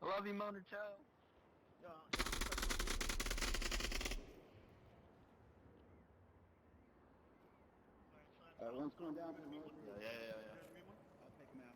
love you, Motor Child. One's going down to the north. Yeah. I'll take him out.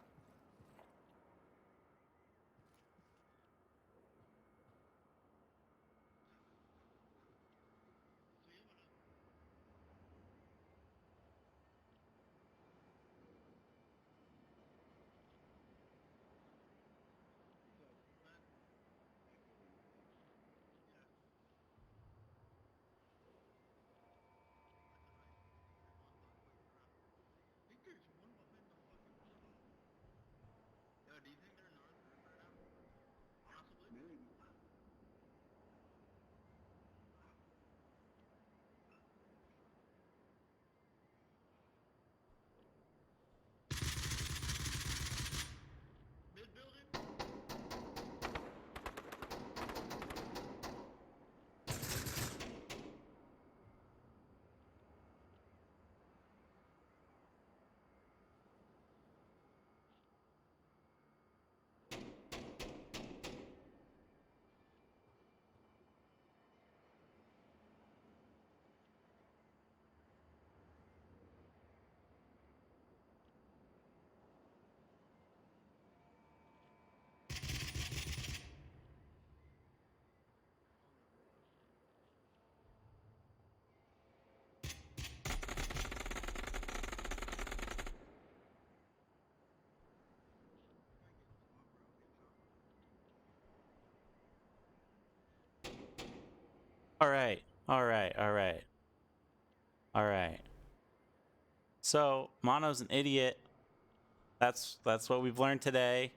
Yo, do you think they're north right now? Possibly. Maybe. Mid building. All right. So Mono's an idiot. That's what we've learned today.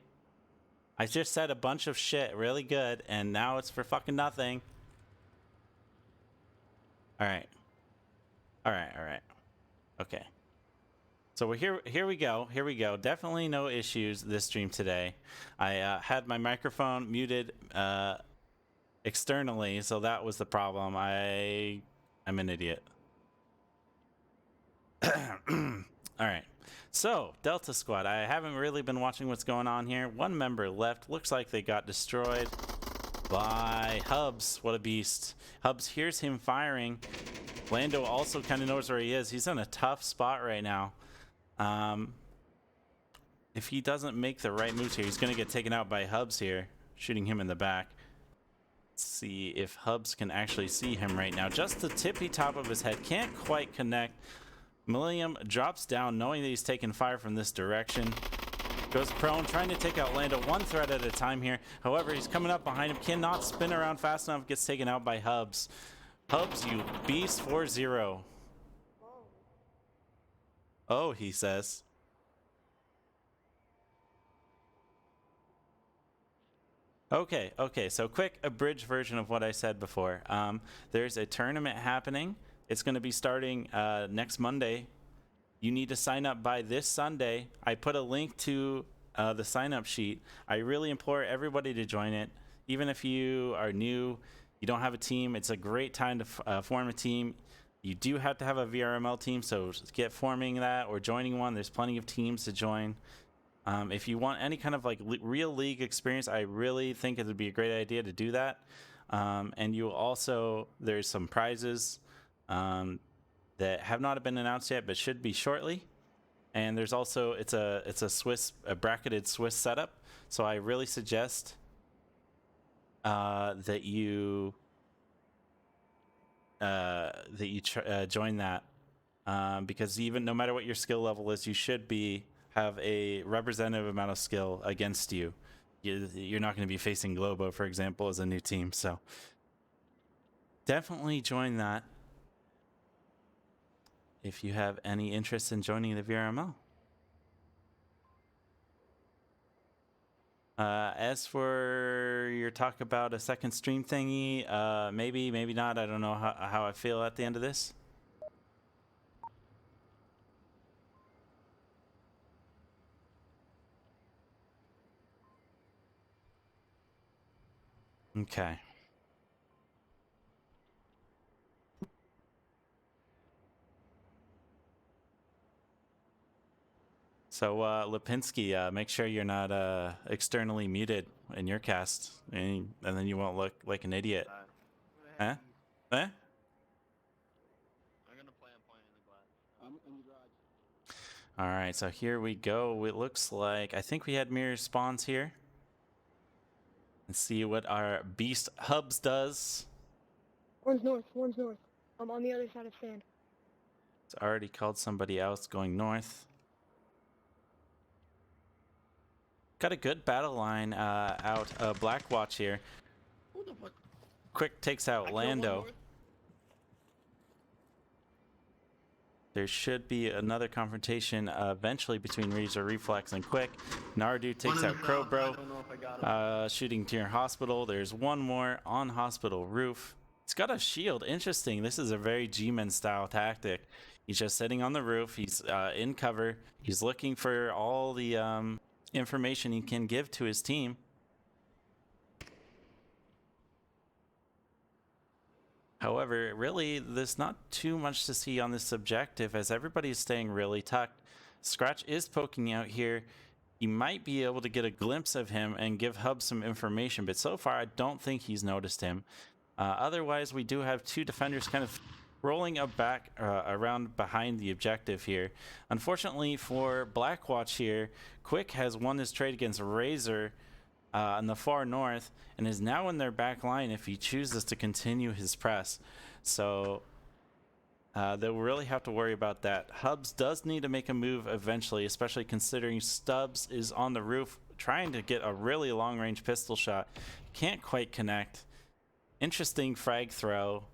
I just said a bunch of shit really good, and now it's for fucking nothing. All right. Okay. So we're here. Here we go. Definitely no issues this stream today. I had my microphone muted externally, so that was the problem. I'm an idiot. All right. So, Delta Squad, I haven't really been watching what's going on here. One member left. Looks like they got destroyed by Hubs. What a beast. Hubs hears him firing. Lando also kind of knows where he is. He's in a tough spot right now. If he doesn't make the right moves here, he's going to get taken out by Hubs here, shooting him in the back. Let's see if Hubs can actually see him right now. Just the tippy top of his head. Can't quite connect. Millennium drops down knowing that he's taking fire from this direction. Goes prone, trying to take out Lando one threat at a time here. However, he's coming up behind him. Cannot spin around fast enough. Gets taken out by Hubs. Hubs, you beast 4-0. Oh, he says. Okay, so quick abridged version of what I said before. There's a tournament happening. It's going to be starting next Monday. You need to sign up by this Sunday. I put a link to the sign-up sheet. I really implore everybody to join it. Even if you are new, you don't have a team, it's a great time to form a team. You do have to have a VRML team, so get forming that or joining one. There's plenty of teams to join. If you want any kind of like real league experience, I really think it would be a great idea to do that. And you also, there's some prizes that have not been announced yet, but should be shortly. And there's also, it's a bracketed Swiss setup. So I really suggest that you join that, because even no matter what your skill level is, you should have a representative amount of skill against you. You're not going to be facing Globo, for example, as a new team. So definitely join that if you have any interest in joining the VRML. As for your talk about a second stream thingy, maybe not. I don't know how I feel at the end of this. Okay. So, Lipinski, make sure you're not externally muted in your cast, and then you won't look like an idiot. Huh? Eh? I'm gonna play on point in the glass. I'm in the garage. All right, so here we go. It looks like I think we had mirror spawns here. Let's see what our beast hubs does. One's north. I'm on the other side of sand. It's already called somebody else going north. Got a good battle line out Blackwatch here. Who the fuck? Quick takes out Lando. There should be another confrontation eventually between Razor Reflex and Quick. Nardu takes out Crowbro. I don't know if I got him. Shooting near hospital. There's one more on hospital roof. It's got a shield. Interesting. This is a very G-Men style tactic. He's just sitting on the roof. He's in cover. He's looking for all the information he can give to his team. However, really, there's not too much to see on this objective as everybody's staying really tucked. Scratch is poking out here. You might be able to get a glimpse of him and give Hub some information, but so far I don't think he's noticed him. Otherwise, we do have two defenders kind of rolling up back around behind the objective here. Unfortunately for Blackwatch here, Quick has won this trade against Razor in the far north and is now in their back line if he chooses to continue his press. So they'll really have to worry about that. Hubs does need to make a move eventually, especially considering Stubbs is on the roof trying to get a really long-range pistol shot. Can't quite connect. Interesting frag throw.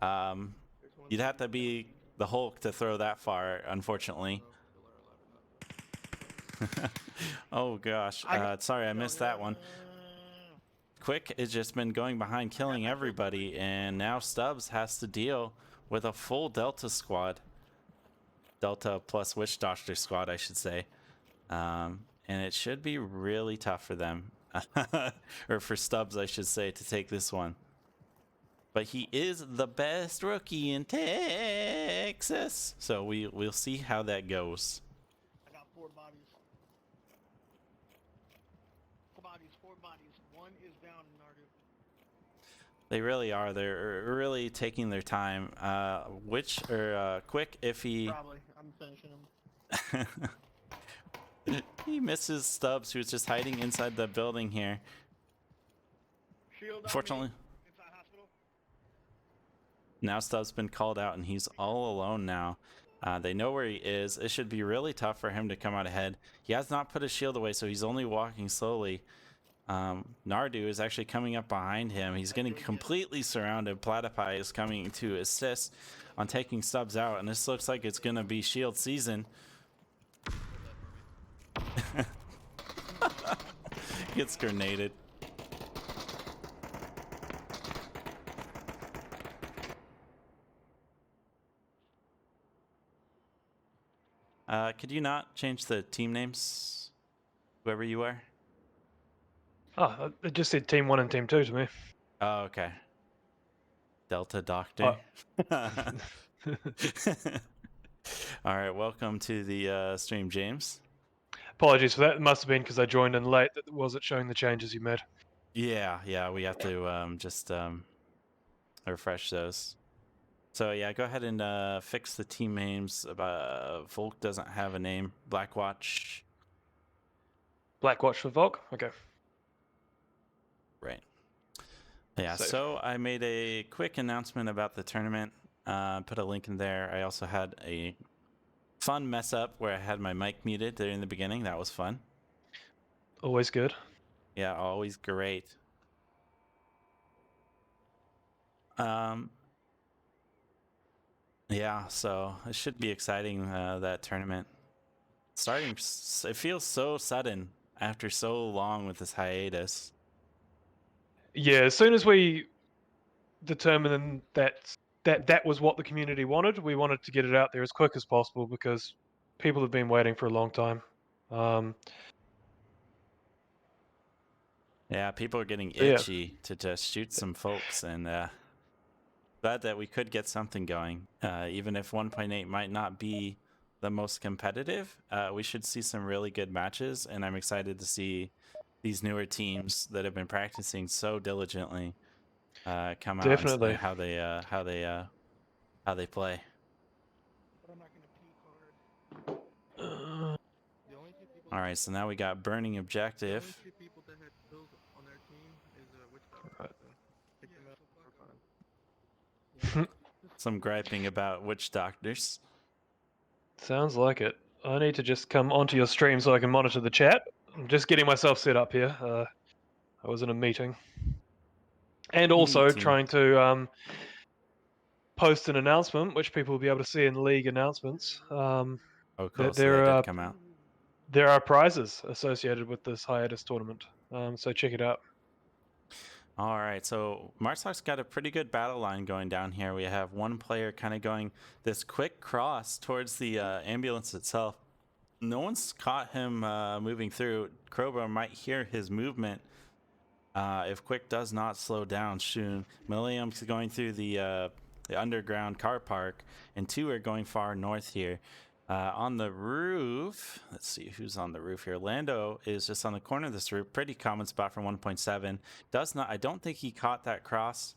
You'd have to be the Hulk to throw that far, unfortunately. Oh gosh, sorry I missed that one. Quick has just been going behind killing everybody, and now Stubbs has to deal with a full Delta squad. Delta plus Witch Doctor squad, I should say. And it should be really tough for them. Or for Stubbs, I should say, to take this one. But he is the best rookie in Texas. So we'll see how that goes. I got 4 bodies. 4 bodies. One is down in Nardu. They really are. They're really taking their time. Quick, if he... Probably. I'm finishing him. He misses Stubbs, who's just hiding inside the building here. Shield on Fortunately, me. Inside hospital. now Stubbs been called out and he's all alone now. They know where he is. It should be really tough for him to come out ahead. He has not put his shield away, so he's only walking slowly. Nardu is actually coming up behind him. He's getting completely surrounded. Platypi is coming to assist on taking Stubbs out, and this looks like it's going to be shield season. Gets grenaded. Could you not change the team names, whoever you are? Oh, it just said Team 1 and Team 2 to me. Oh, okay. Delta Doctor. All right, welcome to the stream, James. Apologies for that. It must have been because I joined in late that wasn't showing the changes you made. Yeah, we have to just refresh those. So yeah, go ahead and fix the team names. Volk doesn't have a name. Blackwatch. Blackwatch for Volk? Okay. Right. Yeah, Safe. so I made a quick announcement about the tournament. Put a link in there. I also had a fun mess up where I had my mic muted there in the beginning. That was fun. Always good. Yeah, always great. Yeah, so it should be exciting, that tournament. It feels so sudden after so long with this hiatus. Yeah, as soon as we determined that was what the community wanted, we wanted to get it out there as quick as possible because people have been waiting for a long time. Yeah, people are getting Yeah. itchy to just shoot some folks, and glad that we could get something going, even if 1.8 might not be the most competitive. We should see some really good matches, and I'm excited to see these newer teams that have been practicing so diligently come out Definitely. and how they play. But I'm not gonna peek hard. The only two people. All right, so now we got burning The only objective. two people that had kills on their team is Witch Doctor. Right. So pick them Yeah, up. so fuck We're 'em. fine. Some griping about witch doctors. Sounds like it. I need to just come onto your stream so I can monitor the chat. I'm just getting myself set up here. I was in a meeting. And also Meeting. trying to post an announcement, which people will be able to see in league announcements. Oh, cool. That So there that are did come out. there are prizes associated with this hiatus tournament. So check it out. All right, so Marsock's got a pretty good battle line going down here. We have one player kind of going this quick cross towards the ambulance itself. No one's caught him moving through. Crowbar might hear his movement if Quick does not slow down soon. Milliam's going through the underground car park, and two are going far north here. On the roof, let's see who's on the roof here. Lando is just on the corner of this roof. Pretty common spot for 1.7. Does not. I don't think he caught that cross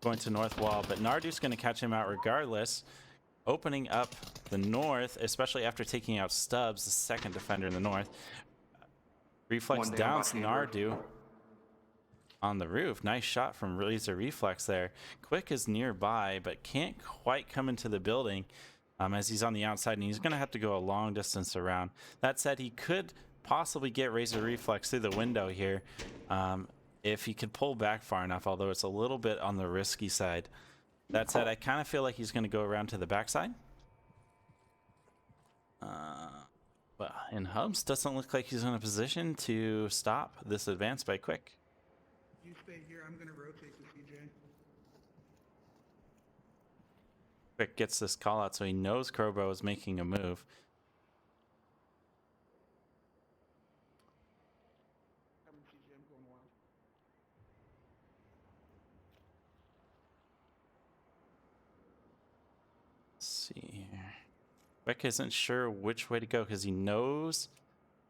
going to north wall, but Nardu's going to catch him out regardless. Opening up the north, especially after taking out Stubbs, the second defender in the north. Reflex downs Nardu on the roof. Nice shot from Razor Reflex there. Quick is nearby, but can't quite come into the building as he's on the outside, and he's going to have to go a long distance around. That said, he could possibly get Razor Reflex through the window here if he could pull back far enough, although it's a little bit on the risky side. That said, I kind of feel like he's going to go around to the backside. But in Hubs, doesn't look like he's in a position to stop this advance by Quick. You stay here. I'm gonna rotate to CJ. Quick gets this call out, so he knows Crowbow is making a move. Come CJ. I'm going wild. Let's see here. Quick isn't sure which way to go because he knows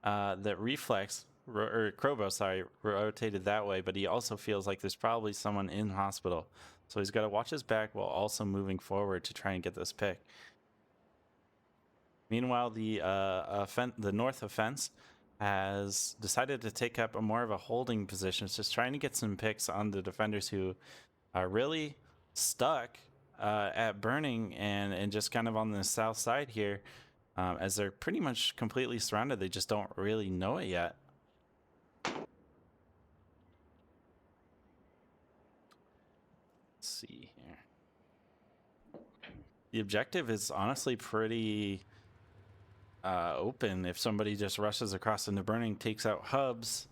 that Reflex, or Crowbow, sorry, rotated that way, but he also feels like there's probably someone in hospital. So he's got to watch his back while also moving forward to try and get this pick. Meanwhile, the north offense has decided to take up more of a holding position. It's just trying to get some picks on the defenders who are really stuck at burning and just kind of on the south side here, as they're pretty much completely surrounded. They just don't really know it yet. Let's see here. The objective is honestly pretty open. If somebody just rushes across into burning, takes out Hubs,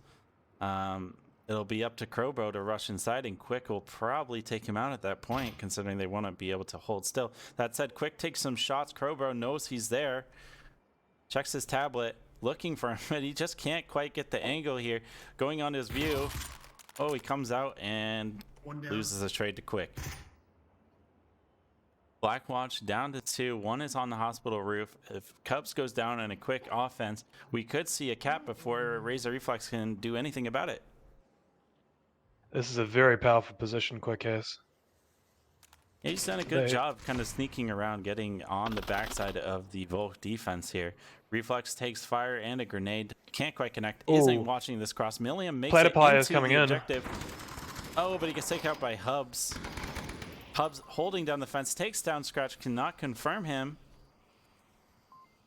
it'll be up to Crowbow to rush inside, and Quick will probably take him out at that point, considering they want to be able to hold still. That said, Quick takes some shots. Crowbow knows he's there. Checks his tablet, looking for him, but he just can't quite get the angle here. Going on his view. Oh, he comes out and loses a trade to Quick. Blackwatch down to 2. One is on the hospital roof. If Cubs goes down in a quick offense, we could see a cap before Razor Reflex can do anything about it. This is a very powerful position Quick has. Yeah, he's done a good job kind of sneaking around, getting on the backside of the Volk defense here. Reflex takes fire and a grenade. Can't quite connect. Ooh. Isn't watching this cross. Milliam makes Platypi it is into coming the in. objective. Oh, but he gets taken out by Hubs. Hubs holding down the fence, takes down Scratch, cannot confirm him.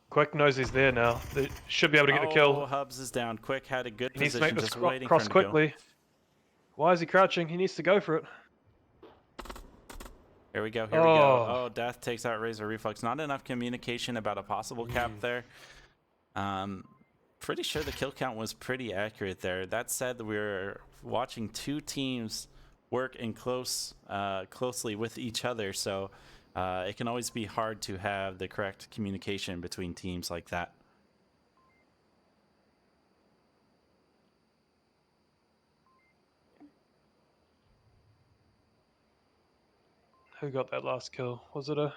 Quick knows he's there now. They should be able to get a kill. Hubs is down. Quick had a good He needs to position, make this just waiting cross for him quickly. to go. Why is he crouching? He needs to go for it. Here we go, here we go. Oh, Death takes out Razor Reflex. Not enough communication about a possible cap there. Pretty sure the kill count was pretty accurate there. That said, we're watching two teams work in closely with each other, so it can always be hard to have the correct communication between teams like that. Who got that last kill? Was it a...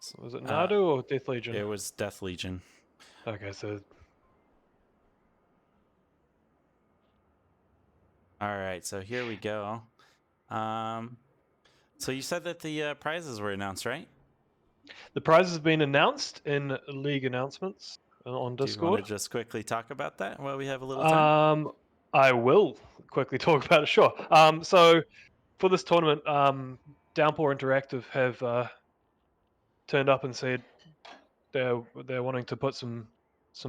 So was it Nardo or Death It Legion? was Death Legion. Okay, so All right, so here we go. So you said that the prizes were announced, right? the prize has been announced in league announcements on Do you want to Discord. just quickly talk about that while we have a little time? I will quickly talk about it. Sure. So for this tournament, Downpour Interactive have turned up and said they're wanting to put some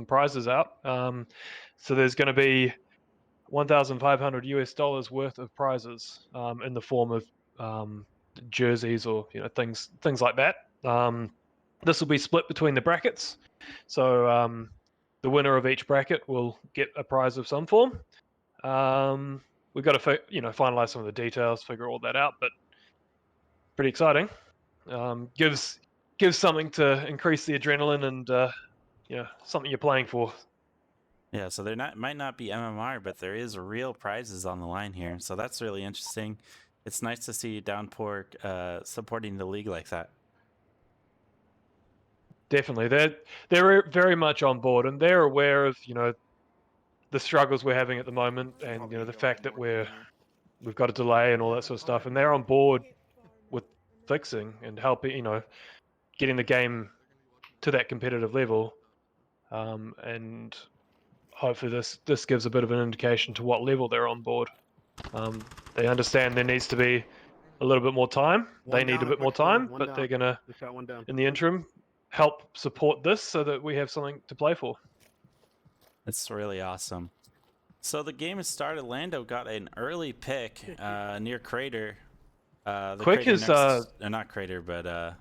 prizes out. So there's going to be $1,500 worth of prizes in the form of jerseys or things like that. This will be split between the brackets. So the winner of each bracket will get a prize of some form. We've got to finalize some of the details, figure all that out, but pretty exciting. Gives something to increase the adrenaline and something you're playing for. Yeah, so there might not be MMR, but there is real prizes on the line here. So that's really interesting. It's nice to see Downpour supporting the league like that. Definitely, they're very much on board, and they're aware of the struggles we're having at the moment, and the fact that we've got a delay and all that sort of stuff, and they're on board with fixing and helping, getting the game to that competitive level, and hopefully this gives a bit of an indication to what level they're on board. They understand there needs to be a little bit more time. They need a bit more time, but they're gonna, in the interim, help support this so that we have something to play for. It's really awesome. So the game has started. Lando got an early pick near Crater. Quick is not Crater, but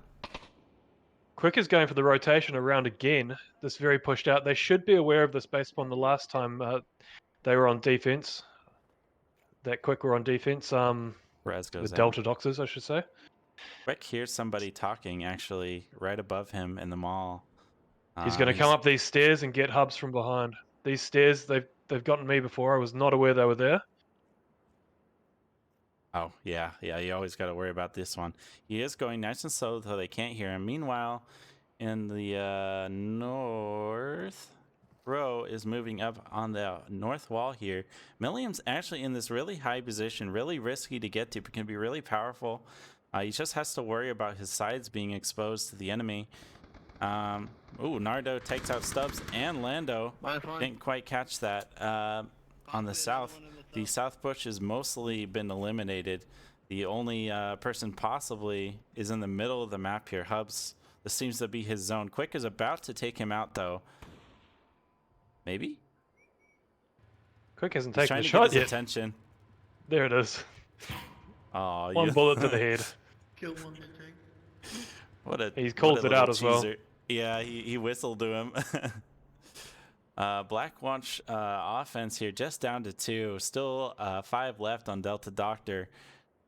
Quick is going for the rotation around again. This very pushed out. They should be aware of this based upon the last time they were on defense. That Quick were on defense. Raz goes The out. Delta Doctors, I should say. Quick hears somebody talking actually right above him in the mall. He's going to come up these stairs and get hubs from behind. These stairs, they've gotten me before. I was not aware they were there. Oh, yeah. You always got to worry about this one. He is going nice and slow, so they can't hear him. Meanwhile, in the north, Row is moving up on the north wall here. Milliam's actually in this really high position, really risky to get to, but can be really powerful. He just has to worry about his sides being exposed to the enemy. Nardo takes out Stubbs and Lando. Didn't quite catch that. On the south, the south bush has mostly been eliminated. The only person possibly is in the middle of the map here. Hubs, this seems to be his zone. Quick is about to take him out, though. Maybe? Quick hasn't He's taken trying the to get shot his yet. attention. There it is. Oh, One bullet to the head. Kill one, take. He calls it out as well. Yeah, he whistled to him. Black Watch offense here, just down to 2. Still 5 left on Delta Doctor.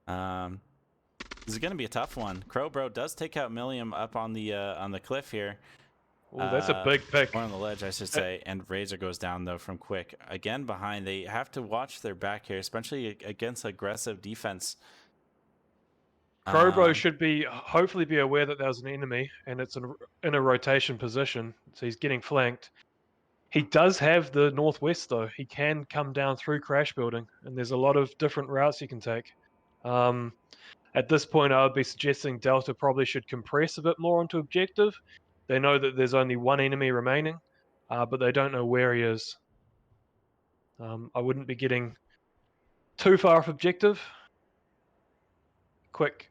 This is going to be a tough one. Crowbro does take out Milliam up on the cliff here. Oh, that's a big pick. Or on the ledge, I should say. And Razor goes down, though, from Quick. Again, behind. They have to watch their back here, especially against aggressive defense. Crowbro should hopefully be aware that there's an enemy and it's in a rotation position, so he's getting flanked. He does have the northwest though. He can come down through Crash Building, and there's a lot of different routes you can take. At this point, I would be suggesting Delta probably should compress a bit more onto objective. They know that there's only one enemy remaining, but they don't know where he is. I wouldn't be getting too far off objective. Quick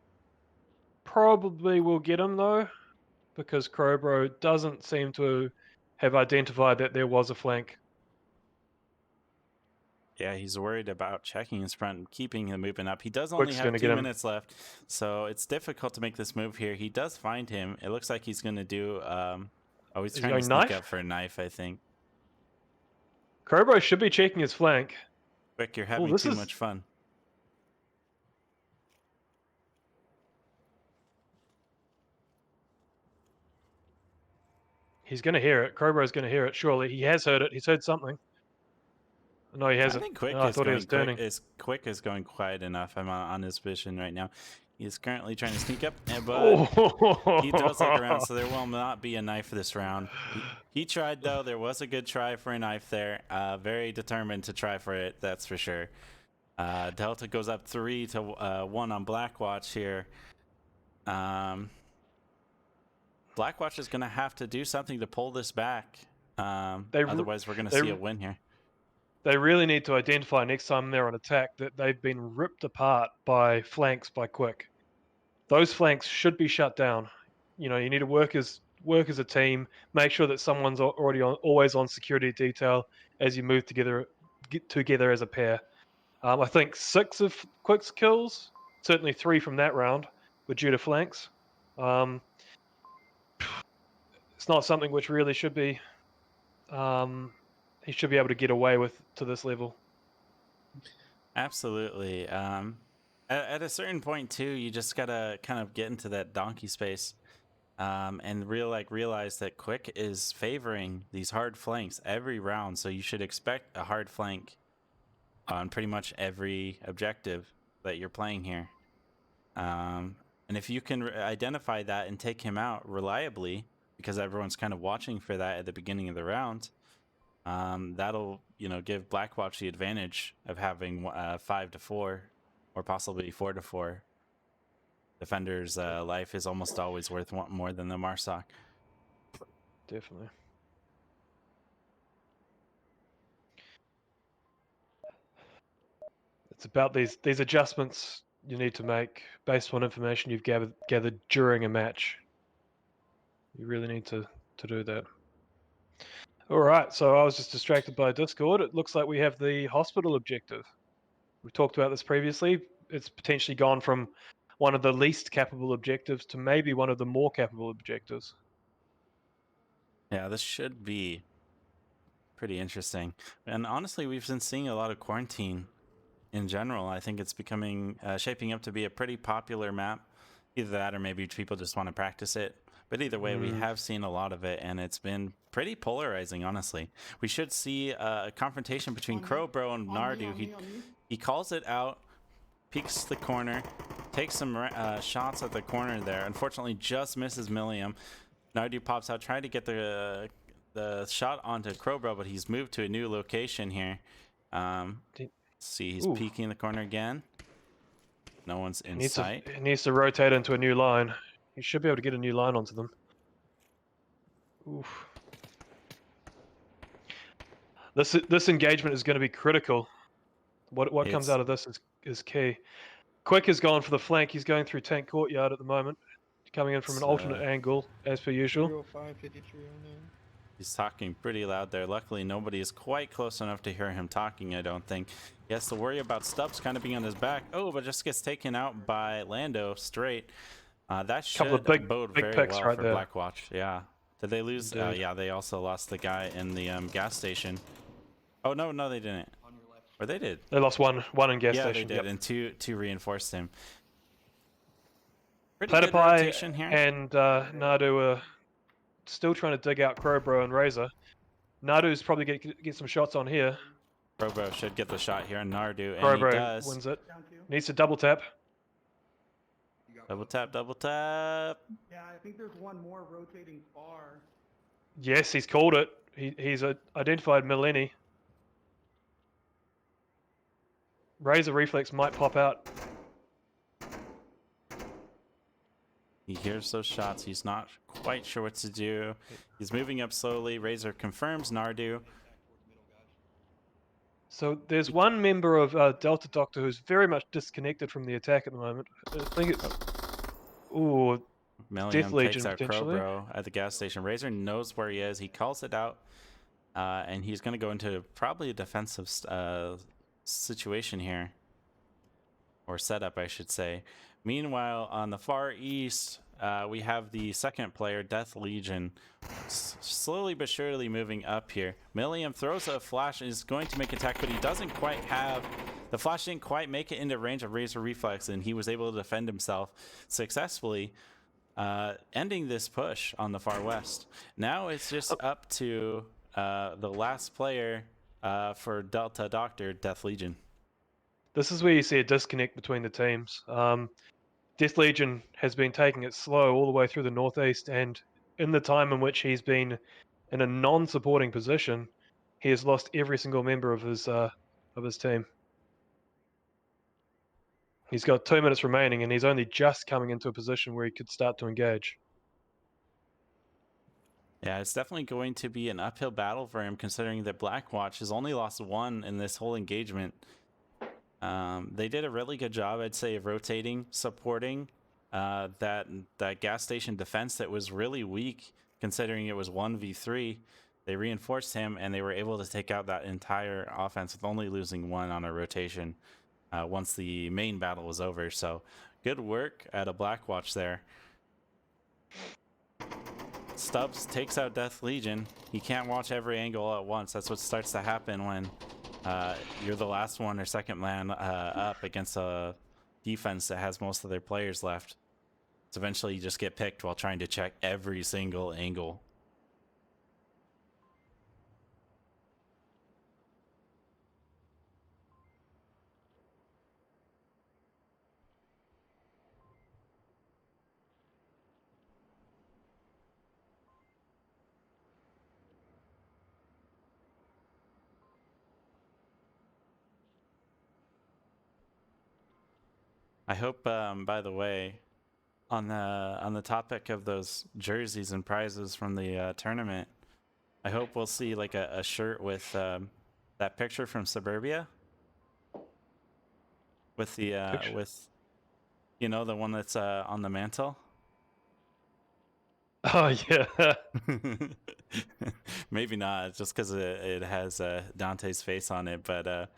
probably will get him though, because Crowbro doesn't seem to have identified that there was a flank. Yeah, he's worried about checking his front and keeping the movement up. He does Quick's only have gonna 2 get him. minutes left, so it's difficult to make this move here. He does find him. It looks like he's going to do... he's trying to going sneak knife? up for a knife, I think. Crowbro should be checking his flank. Quick, you're having too much fun. He's going to hear it. Crowbro's going to hear it, surely. He has heard it. He's heard something. No, he hasn't. I think Quick I thought he was turning. Quick is going quiet enough. I'm on his vision right now. He's currently trying to sneak up, but he does look around, so there will not be a knife for this round. He tried, though. There was a good try for a knife there. Very determined to try for it, that's for sure. Delta goes up 3-1 on Blackwatch here. Blackwatch is going to have to do something to pull this back. Otherwise, we're going to see a win here. They really need to identify next time they're on attack that they've been ripped apart by flanks by Quick. Those flanks should be shut down. You know, you need to work as a team. Make sure that someone's always on security detail as you move together as a pair. I think 6 of Quick's kills, certainly 3 from that round, were due to flanks. It's not something which really should be. He should be able to get away with to this level. Absolutely. At a certain point too, you just gotta kind of get into that donkey space, and realize that Quick is favoring these hard flanks every round. So you should expect a hard flank on pretty much every objective that you're playing here. And if you can identify that and take him out reliably, because everyone's kind of watching for that at the beginning of the round, that'll give Blackwatch the advantage of having 5-4 or possibly 4-4. Defender's life is almost always worth more than the Marsoc. Definitely. It's about these adjustments you need to make based on information you've gathered during a match. You really need to do that. All right, so I was just distracted by Discord. It looks like we have the hospital objective. We talked about this previously. It's potentially gone from one of the least capable objectives to maybe one of the more capable objectives. Yeah, this should be pretty interesting. And honestly, we've been seeing a lot of quarantine in general. I think it's becoming shaping up to be a pretty popular map. Either that or maybe people just want to practice it. But either way, we have seen a lot of it, and it's been pretty polarizing, honestly. We should see a confrontation between Crowbro and Nardu. He calls it out, peeks the corner, takes some shots at the corner there. Unfortunately, just misses Milliam. Nardu pops out, trying to get the shot onto Crowbro, but he's moved to a new location here. Let's see, he's peeking in the corner again. No one's in sight. He needs to rotate into a new line. He should be able to get a new line onto them. Oof. This engagement is going to be critical. What comes out of this is key. Quick has gone for the flank. He's going through tank courtyard at the moment, coming in from an alternate angle as per usual. 305, 5309. He's talking pretty loud there. Luckily, nobody is quite close enough to hear him talking, I don't think. He has to worry about Stubbs kind of being on his back. Oh, but just gets taken out by Lando straight. That should bode very well for Blackwatch. Yeah. Did they lose? Yeah, they also lost the guy in the gas station. Oh, no, they didn't. Or they did. They lost one in gas station. Yeah, they did, and two reinforced him. Platypi and Nardu are still trying to dig out Crowbro and Razor. Nardu's probably get some shots on here. Crowbro should get the shot here on Nardu, and Crowbro he does. Wins it. Needs to double tap. Double tap. Yeah, I think there's one more rotating far. Yes, he's called it. He's identified Millenni. Razor reflex might pop out. He hears those shots. He's not quite sure what to do. He's moving up slowly. Razor confirms Nardu. So there's one member of Delta Doctor who's very much disconnected from the attack at the moment. I think it's... Ooh, Death Legion takes out potentially. Crowbro at the gas station. Razor knows where he is. He calls it out, and he's going to go into probably a defensive situation here, or setup, I should say. Meanwhile, on the far east, we have the second player, Death Legion, slowly but surely moving up here. Milliam throws a flash and is going to make attack, but he doesn't quite have... The flash didn't quite make it into range of Razor Reflex, and he was able to defend himself successfully, ending this push on the far west. Now it's just up to the last player for Delta Doctor, Death Legion. This is where you see a disconnect between the teams. Death Legion has been taking it slow all the way through the northeast, and in the time in which he's been in a non-supporting position, he has lost every single member of his team. He's got 2 minutes remaining, and he's only just coming into a position where he could start to engage. Yeah, it's definitely going to be an uphill battle for him, considering that Blackwatch has only lost 1 in this whole engagement. They did a really good job, I'd say, of rotating, supporting that gas station defense that was really weak, considering it was 1v3. They reinforced him, and they were able to take out that entire offense with only losing 1 on a rotation once the main battle was over. So good work at a Blackwatch there. Stubbs takes out Death Legion. He can't watch every angle at once. That's what starts to happen when you're the last one or second man up against a defense that has most of their players left. So eventually you just get picked while trying to check every single angle. I hope, by the way, on the topic of those jerseys and prizes from the tournament, I hope we'll see like a shirt with that picture from Suburbia, with the with, you know, the one that's on the mantle. Oh yeah. Maybe not, just because it has Dante's face on it, but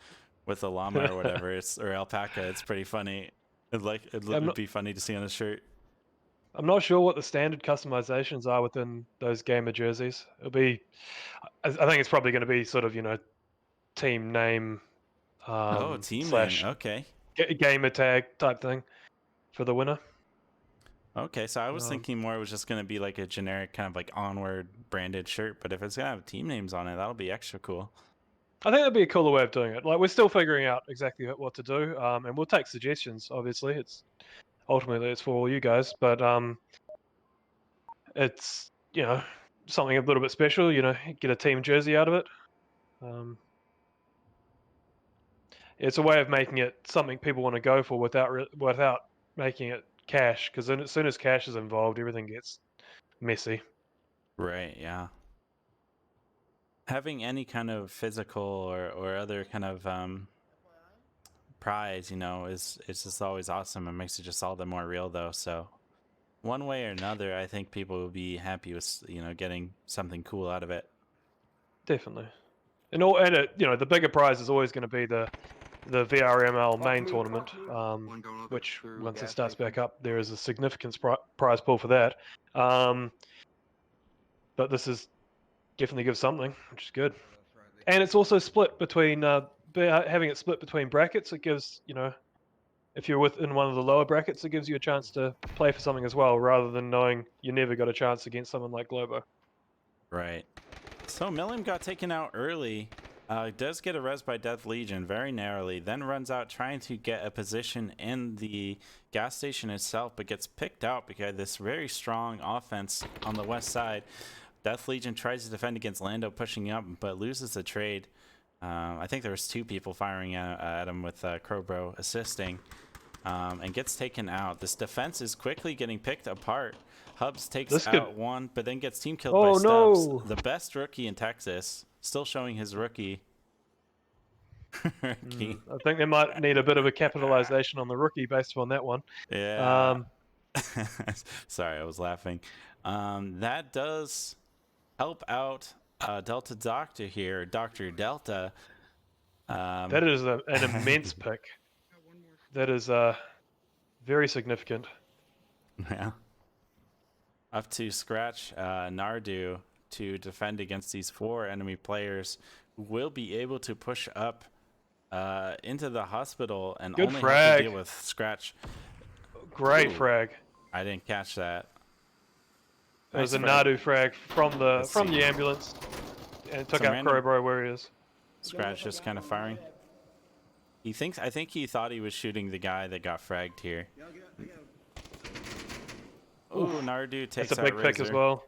with a llama or whatever, or alpaca, it's pretty funny. It'd be funny to see on a shirt. I'm not sure what the standard customizations are within those gamer jerseys. It'll be, I think it's probably going to be sort of, you know, team name Team slash name. Okay. gamer tag type thing for the winner. Okay, so I was thinking more it was just going to be like a generic kind of like Onward branded shirt, but if it's going to have team names on it, that'll be extra cool. I think that'd be a cooler way of doing it. Like, we're still figuring out exactly what to do, and we'll take suggestions. Obviously, it's ultimately it's for all you guys, but it's, you know, something a little bit special. You know, get a team jersey out of it. It's a way of making it something people want to go for without making it cash. Because as soon as cash is involved, everything gets messy. Right. Yeah. Having any kind of physical or other kind of prize, you know, it's just always awesome. It makes it just all the more real, though. So one way or another, I think people will be happy with, you know, getting something cool out of it. Definitely. And you know, the bigger prize is always going to be the VRML main tournament, which once it starts back up, there is a significant prize pool for that. But this is definitely gives something, which is good. And it's also split between having it split between brackets. It gives, you know, if you're within one of the lower brackets, it gives you a chance to play for something as well, rather than knowing you never got a chance against someone like Globo. Right. So Milliam got taken out early. Does get a res by Death Legion very narrowly, then runs out trying to get a position in the gas station itself, but gets picked out because this very strong offense on the west side. Death Legion tries to defend against Lando pushing up, but loses the trade. I think there was 2 people firing at him with Crowbro assisting, and gets taken out. This defense is quickly getting picked apart. Hubs takes out one, but then gets team killed by Stubbs. No. The best rookie in Texas, still showing his rookie. I think they might need a bit of a capitalization on the rookie based on that one. Yeah. Sorry, I was laughing. That does help out Delta Doctor here, Dr. Delta. That is an immense pick. That is very significant. Yeah. Up to scratch Nardu to defend against these 4 enemy players who will be able to push up into the hospital and only have to deal with scratch. Great frag. I didn't catch that. It was a Nardu frag from the ambulance, and it took out Crowbro where he is. Scratch just kind of firing. I think he thought he was shooting the guy that got fragged here. Nardu takes That's a out big pick as Razor. well.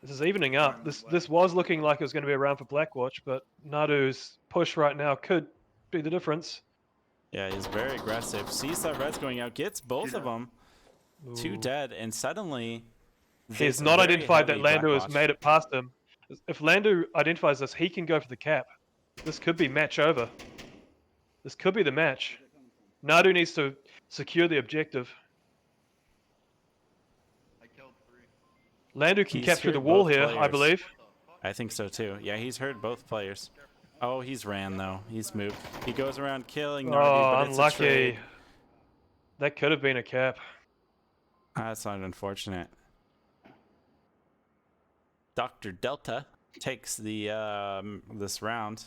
This is evening up. This was looking like it was going to be around for Blackwatch, but Nardu's push right now could be the difference. Yeah, he's very aggressive. Sees that red's going out, gets both of them. Two Ooh. dead, and suddenly He's this not very identified that heavy Lando has Blackwatch. made it past him. If Lando identifies this, he can go for the cap. This could be match over. This could be the match. Nardu needs to secure the objective. I killed 3. Lando can He's capture the heard wall both here, I players. believe. I think so too. Yeah, he's heard both players. Oh, he's ran though. He's moved. He goes around killing Nardu, Oh, but it's a unlucky. trade. That could have been a cap. That's not unfortunate. Dr. Delta takes the this round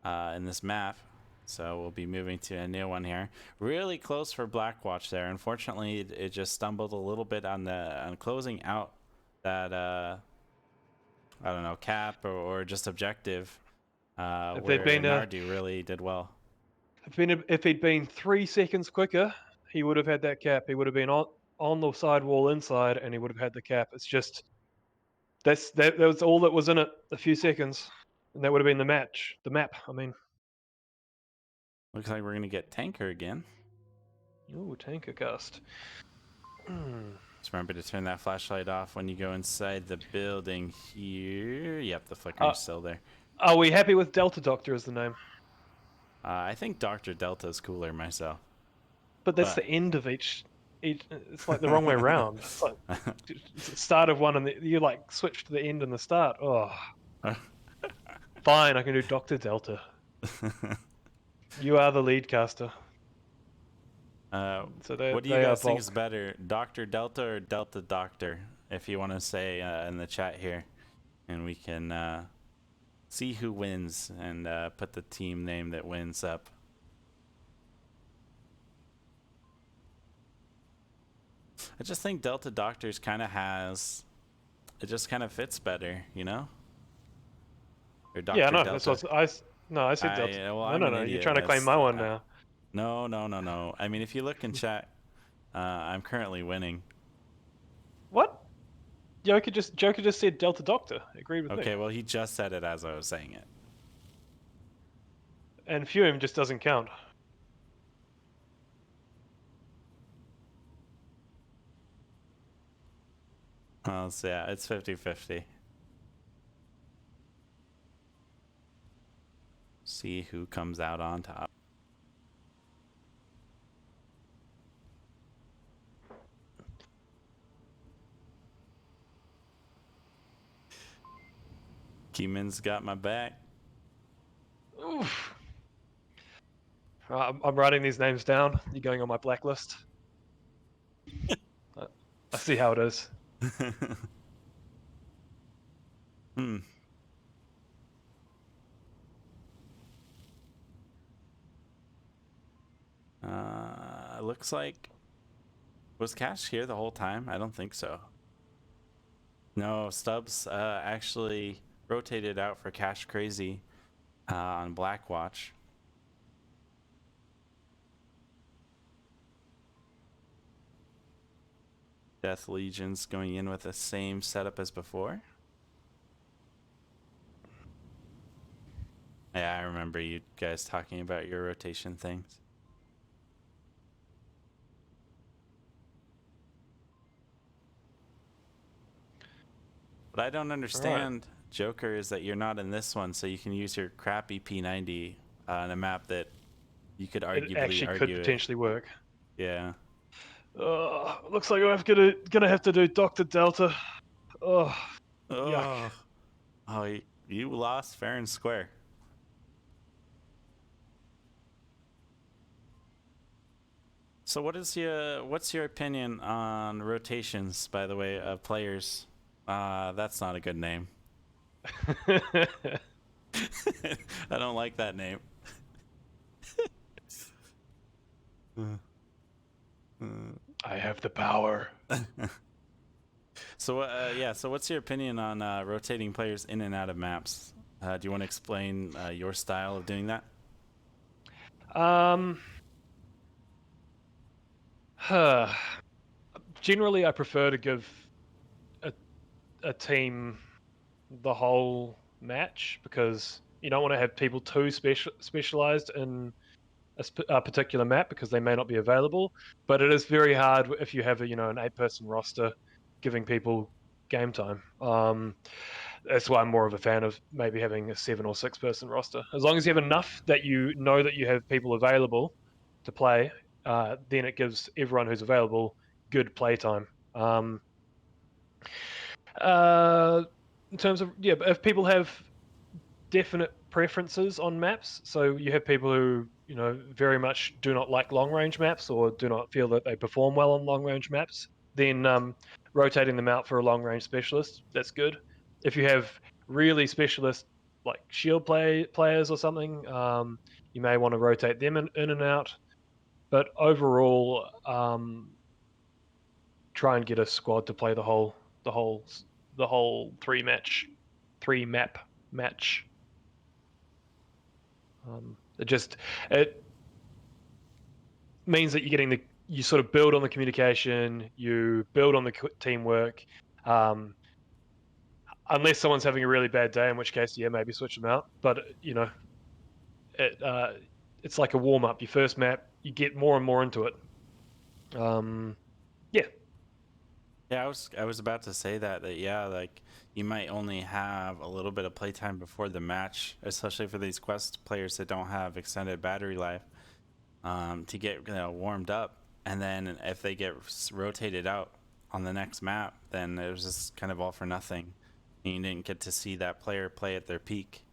in this map, so we'll be moving to a new one here. Really close for Blackwatch there. Unfortunately, it just stumbled a little bit on closing out that I don't know, cap or just objective. Where Nardu really did well. If he'd been 3 seconds quicker, he would have had that cap. He would have been on the side wall inside, and he would have had the cap. It's just that was all that was in it. A few seconds, and that would have been the match. The map. I mean, Looks like we're gonna get Tanker again. ooh, tanker cast. Just remember to turn that flashlight off when you go inside the building here. Yep, the flicker's still there. Are we happy with Delta Doctor as the name? I think Dr. Delta is cooler myself. But that's the end of each. It's like the wrong way around. It's like it's the start of one, and you like switch to the end and the start. Oh, fine. I can do Doctor Delta. You are the lead caster. So they, what do you they guys are think bulk. is better, Dr. Delta or Delta Doctor? If you want to say in the chat here, and we can see who wins and put the team name that wins up. I just think Delta Doctors kind of has, it just kind of fits better, you know? Or Dr. Yeah, no, Delta. that's what I said Delta. Well, I'm no, an you're idiot. trying to claim my one now. No. I mean, if you look in chat, I'm currently winning. What? Joker just said Delta Doctor. Agreed with me. Okay, well, he just said it as I was saying it. And Fume just doesn't count. Well, so yeah, it's 50-50. See who comes out on top. Keyman's got my back. Oof. I'm writing these names down. You're going on my blacklist. I see how it is. Looks like, was Cash here the whole time? I don't think so. No, Stubbs actually rotated out for Cash Crazy on Blackwatch. Death Legion's going in with the same setup as before. Yeah, I remember you guys talking about your rotation things. What I don't understand, Joker, is that you're not in this one, so you can use your crappy P90 on a map that you could arguably It actually could potentially work. Yeah. Looks like I'm gonna have to do Dr. Delta. Oh, yuck. Oh, you lost fair and square. So what's your opinion on rotations, by the way, of players? That's not a good name. I don't like that name. I have the power. So so what's your opinion on rotating players in and out of maps? Do you want to explain your style of doing that? generally I prefer to give a team the whole match because you don't want to have people too specialized in a particular map because they may not be available. But it is very hard if you have an 8-person roster, giving people game time. That's why I'm more of a fan of maybe having a 7 or 6-person roster. As long as you have enough that you know that you have people available to play, then it gives everyone who's available good play time. In terms of if people have definite preferences on maps, so you have people who very much do not like long range maps or do not feel that they perform well on long range maps, then rotating them out for a long range specialist, that's good. If you have really specialist like shield players or something, you may want to rotate them in and out. But overall, try and get a squad to play the whole 3-map match. It means that you sort of build on the communication, you build on the teamwork. Unless someone's having a really bad day, in which case, maybe switch them out. But it's like a warm up. Your first map, you get more and more into it. Yeah, I was about to say that like you might only have a little bit of playtime before the match, especially for these quest players that don't have extended battery life, to get warmed up, and then if they get rotated out on the next map, then it was just kind of all for nothing, and you didn't get to see that player play at their peak.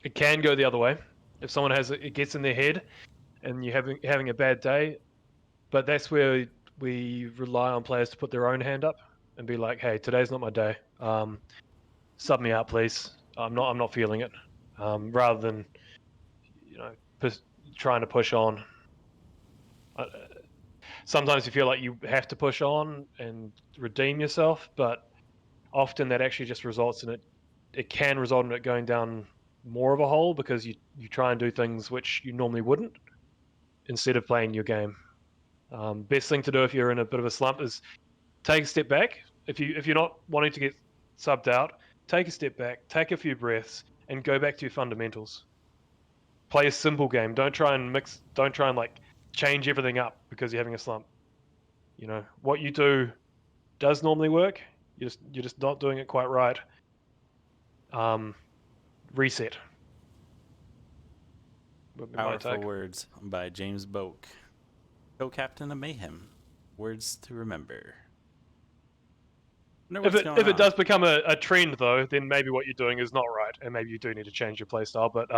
It can go the other way if someone it gets in their head, and you're having a bad day. But that's where we rely on players to put their own hand up and be like, "Hey, today's not my day. Sub me out, please. I'm not feeling it." Rather than trying to push on. Sometimes you feel like you have to push on and redeem yourself, but often that actually just results in it can result in it going down more of a hole because you try and do things which you normally wouldn't instead of playing your game. Best thing to do if you're in a bit of a slump is take a step back. If you're not wanting to get subbed out, take a step back, take a few breaths, and go back to your fundamentals. Play a simple game. Don't try and like change everything up because you're having a slump. What you do does normally work. You're just not doing it quite right. Reset. Powerful words by JamesBowk, co-captain of Mayhem. Words to remember. If it does become a trend, though, then maybe what you're doing is not right, and maybe you do need to change your playstyle. But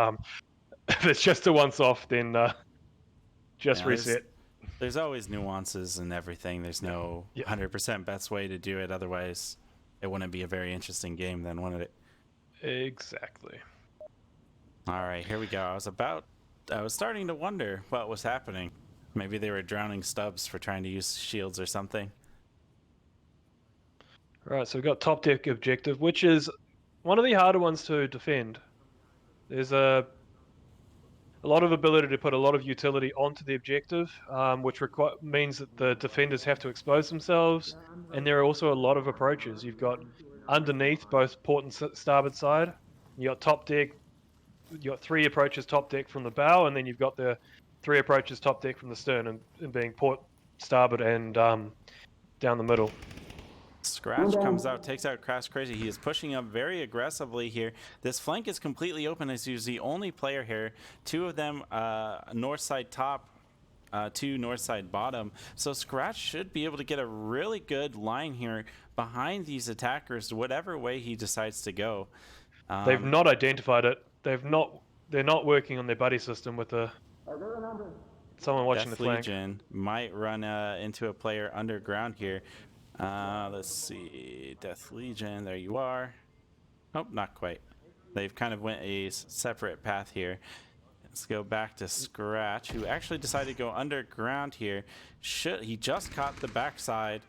if it's just a once-off, then just reset. There's always nuances and everything. There's no 100% best way to do it. Otherwise, it wouldn't be a very interesting game then, wouldn't it? Exactly. All right, here we go. I was starting to wonder what was happening. Maybe they were drowning Stubbs for trying to use shields or something. Right, so we've got top deck objective, which is one of the harder ones to defend. There's a lot of ability to put a lot of utility onto the objective, which means that the defenders have to expose themselves, and there are also a lot of approaches. You've got underneath both port and starboard side. You got top deck. You got 3 approaches top deck from the bow, and then you've got the 3 approaches top deck from the stern, and being port, starboard, and down the middle. Scratch comes out, takes out Crash Crazy. He is pushing up very aggressively here. This flank is completely open as he's the only player here. 2 of them north side top, 2 north side bottom. So Scratch should be able to get a really good line here behind these attackers, whatever way he decides to go. They've not identified it. They're not working on their buddy system with someone watching the flank. Legion might run into a player underground here. Let's see, Death Legion, there you are. Nope, not quite. They've kind of went a separate path here. Let's go back to Scratch, who actually decided to go underground here. He just caught the backside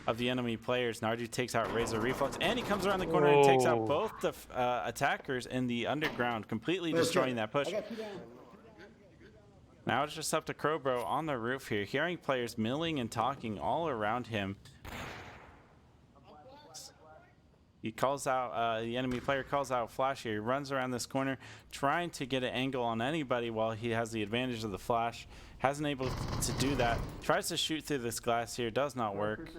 of the enemy players. Nardu takes out Razor Reflex, and he comes around the corner and takes out both the attackers in the underground, completely destroying that push. Now it's just up to Crowbro on the roof here, hearing players milling and talking all around him. He calls out, the enemy player calls out flash here. He runs around this corner trying to get an angle on anybody while he has the advantage of the flash. Hasn't able to do that. Tries to shoot through this glass here. Does not work.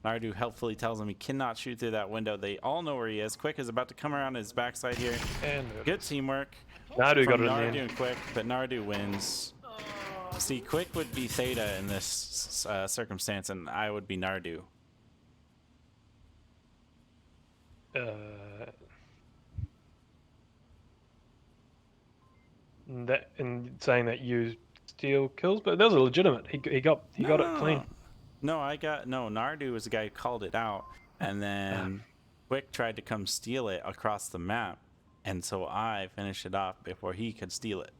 Nardu helpfully tells him he cannot shoot through that window. They all know where he is. Quick is about to come around his backside here. And Good teamwork. Nardu got from it in Nardu the and end. Quick, but Nardu wins. See, Quick would be Theta in this circumstance, and I would be Nardu. That in saying that you steal kills, but that was legitimate. He got it clean. No, Nardu was the guy who called it out, and then Quick tried to come steal it across the map, and so I finished it off before he could steal it.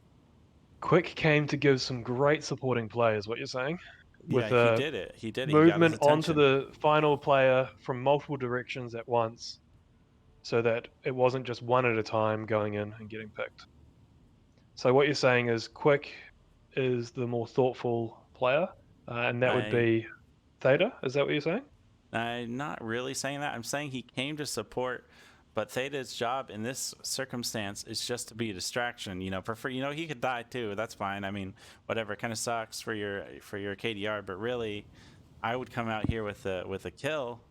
Quick came to give some great supporting play, is what you're saying. With Yeah, he did it. He did it. movement He got his onto attention. the final player from multiple directions at once, so that it wasn't just one at a time going in and getting picked. So what you're saying is Quick is the more thoughtful player, and that would be Theta. Is that what you're saying? I'm not really saying that. I'm saying he came to support, but Theta's job in this circumstance is just to be a distraction. You know, he could die too. That's fine. I mean, whatever. It kind of sucks for your KDR, but really, I would come out here with a kill,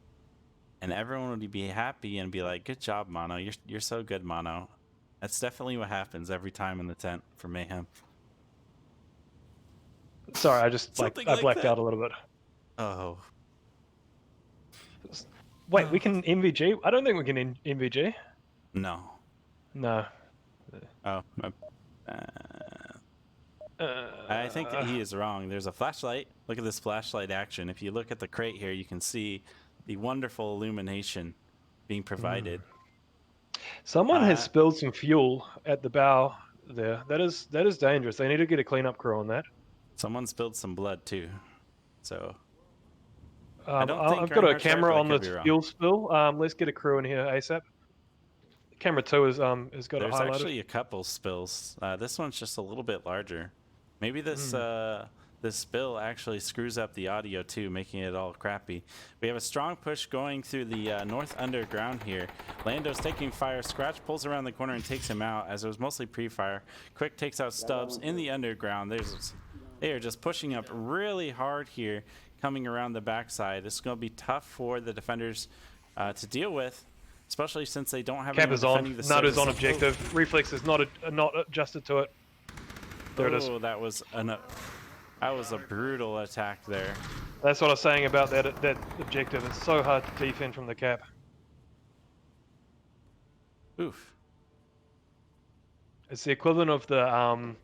and everyone would be happy and be like, "Good job, Mono. You're so good, Mono." That's definitely what happens every time in the tent for Mayhem. Sorry, I just Something I like blacked that. out a little bit. Oh. Wait, we can MVG? I don't think we can MVG. No. No. Oh. I think that he is wrong. There's a flashlight. Look at this flashlight action. If you look at the crate here, you can see the wonderful illumination being provided. Someone has spilled some fuel at the bow there. That is dangerous. They need to get a cleanup crew on that. Someone spilled some blood too. So I've don't think got a Reinhardt's camera rifle on the could be wrong. fuel spill. Let's get a crew in here ASAP. Camera 2 has got there's it highlighted. actually a couple spills. This one's just a little bit larger. Maybe this this spill actually screws up the audio too, making it all crappy. We have a strong push going through the north underground here. Lando's taking fire. Scratch pulls around the corner and takes him out, as it was mostly pre-fire. Quick takes out Stubbs in the underground. They are just pushing up really hard here, coming around the backside. This is going to be tough for the defenders to deal with, especially since they don't have Cap anyone is on. defending the Naru's on surface. objective. Reflex is not adjusted to it. There it is. Oh, that was a brutal attack there. That's what I was saying about that objective. It's so hard to defend from the cap. Oof. It's the equivalent of the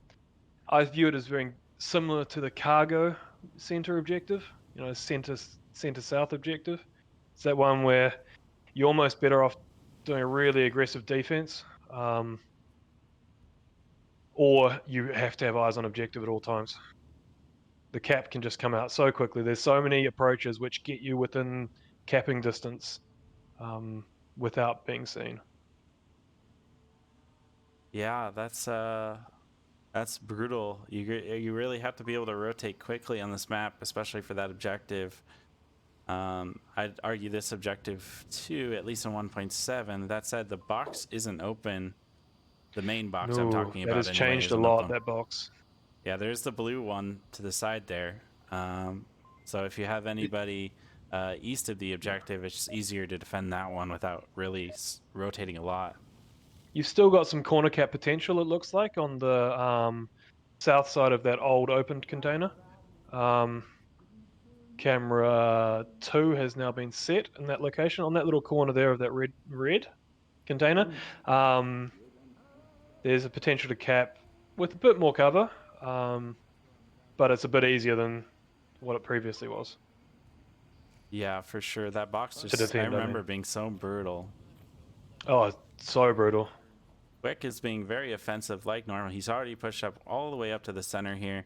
I view it as very similar to the cargo center objective. You know, center south objective. It's that one where you're almost better off doing a really aggressive defense, or you have to have eyes on objective at all times. The cap can just come out so quickly. There's so many approaches which get you within capping distance without being seen. Yeah, that's brutal. You really have to be able to rotate quickly on this map, especially for that objective. I'd argue this objective too, at least in 1.7. That said, the box isn't open. The main box I'm talking about. That has anyway, changed a isn't lot, open. that box. Yeah, there's the blue one to the side there. So if you have anybody east of the objective, it's just easier to defend that one without really rotating a lot. You've still got some corner cap potential, it looks like, on the south side of that old opened container. Camera 2 has now been set in that location, on that little corner there of that red container. There's a potential to cap with a bit more cover, but it's a bit easier than what it previously was. Yeah, for sure. That box To just, defend, I remember being so brutal. Oh, it's so brutal. Quick is being very offensive like normal. He's already pushed up all the way up to the center here.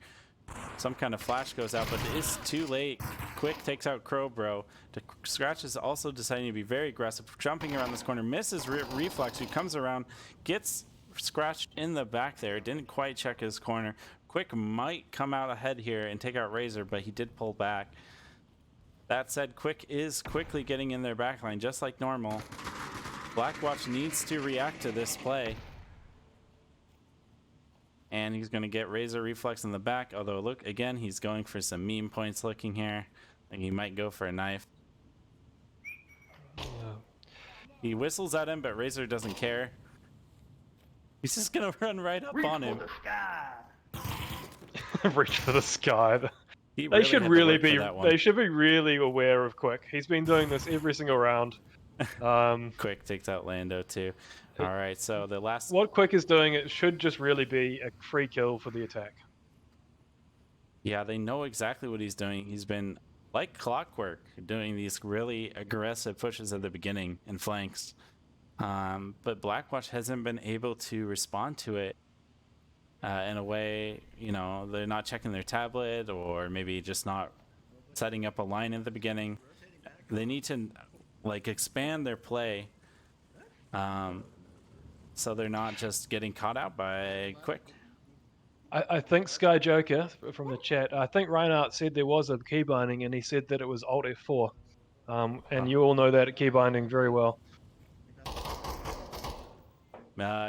Some kind of flash goes out, but it's too late. Quick takes out Crowbro. Scratch is also deciding to be very aggressive, jumping around this corner, misses Reflex, who comes around, gets scratched in the back there. Didn't quite check his corner. Quick might come out ahead here and take out Razor, but he did pull back. That said, Quick is quickly getting in their backline, just like normal. Blackwatch needs to react to this play. And he's going to get Razor Reflex in the back. Although, look, again, he's going for some meme points looking here. I think he might go for a knife. He whistles at him, but Razor doesn't care. He's just going to run right up on him. The sky. Reach for the sky. He They should had to really work for be. that one. They should be really aware of Quick. He's been doing this every single round. Quick takes out Lando too. All right, so the last. What Quick is doing, it should just really be a free kill for the attack. Yeah, they know exactly what he's doing. He's been like clockwork doing these really aggressive pushes at the beginning and flanks. But Blackwatch hasn't been able to respond to it in a way, you know, they're not checking their tablet or maybe just not setting up a line in the beginning. They need to like expand their play so they're not just getting caught out by Quick. I think Sky Joker from the chat, I think Reinhardt said there was a key binding and he said that it was Alt F4. And you all know that key binding very well.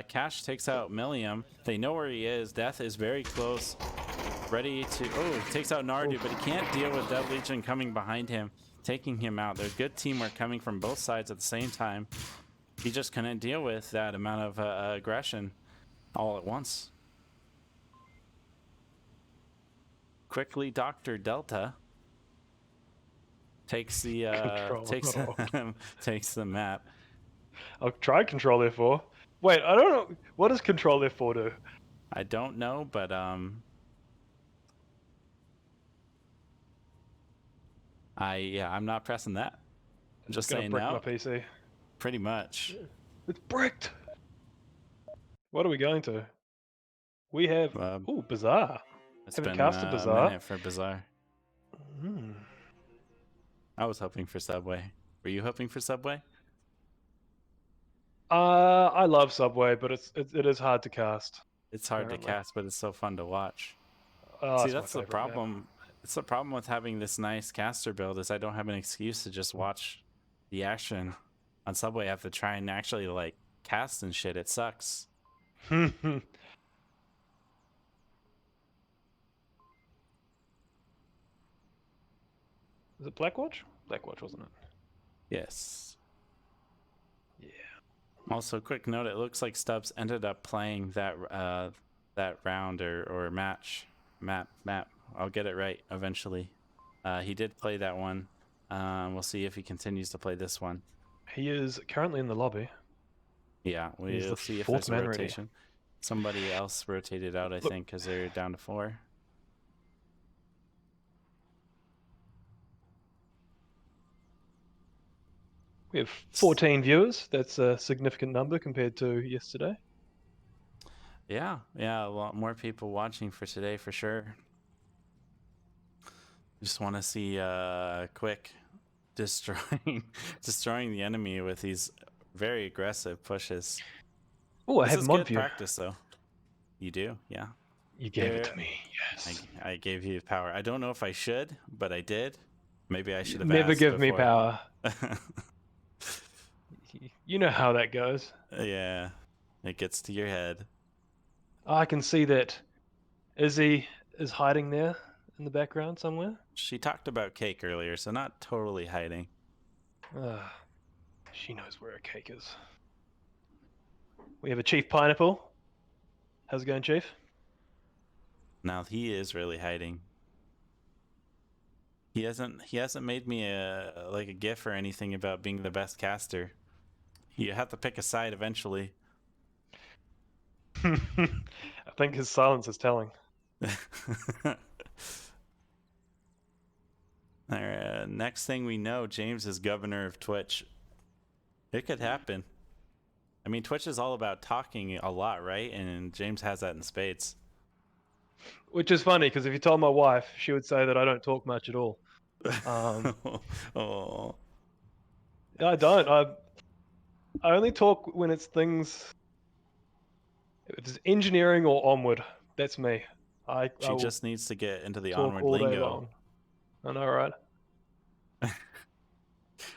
Cash takes out Milliam. They know where he is. Death is very close. Ready to... Oh, takes out Nardu, but he can't deal with Dead Legion coming behind him, taking him out. There's good teamwork coming from both sides at the same time. He just couldn't deal with that amount of aggression all at once. Quickly, Dr. Delta takes the takes the map. I'll try Control F4. Wait, I don't know. What does Control F4 do? I don't know, but I'm not pressing that. I'm just Gonna saying brick no. my PC. Pretty much. It's bricked. What are we going to? We have. Ooh, Bazaar. It's Haven't been cast a a Bazaar. minute for Bazaar. I was hoping for Subway. Were you hoping for Subway? I love Subway, but it is hard to cast. It's hard Apparently. to cast, but it's so fun to watch. Oh, See, it's my that's the favorite problem. map. It's the problem with having this nice caster build is I don't have an excuse to just watch the action on Subway. I have to try and actually like cast and shit. It sucks. Is it Blackwatch? Blackwatch, wasn't it? Yes. Yeah. Also, quick note: it looks like Stubbs ended up playing that that round or map. I'll get it right eventually. He did play that one. We'll see if he continues to play this one. He is currently in the lobby. Yeah, He's we'll the see if fourth there's a man ready. rotation. Somebody else rotated out, I think, because they're down to 4. We have 14 viewers. That's a significant number compared to yesterday. Yeah, a lot more people watching for today for sure. Just want to see Quick destroying the enemy with these very aggressive pushes. Oh, I This have is mod good view. practice though. You do, yeah. You gave it to me. Yes. I gave you power. I don't know if I should, but I did. Maybe I should have Never asked give me before. power. You know how that goes. Yeah, it gets to your head. Oh, I can see that Izzy is hiding there in the background somewhere. She talked about cake earlier, so not totally hiding. She knows where her cake is. We have a Chief Pineapple. How's it going, Chief? Now he is really hiding. He hasn't made me a gif or anything about being the best caster. You have to pick a side eventually. I think his silence is telling. Next thing we know, James is governor of Twitch. It could happen. I mean, Twitch is all about talking a lot, right? And James has that in spades. Which is funny, because if you told my wife, she would say that I don't talk much at all. Oh. I don't. I only talk when it's things If it's engineering or onward, that's me. I She will just needs to get into the talk onward all day lingo. long. I know, right?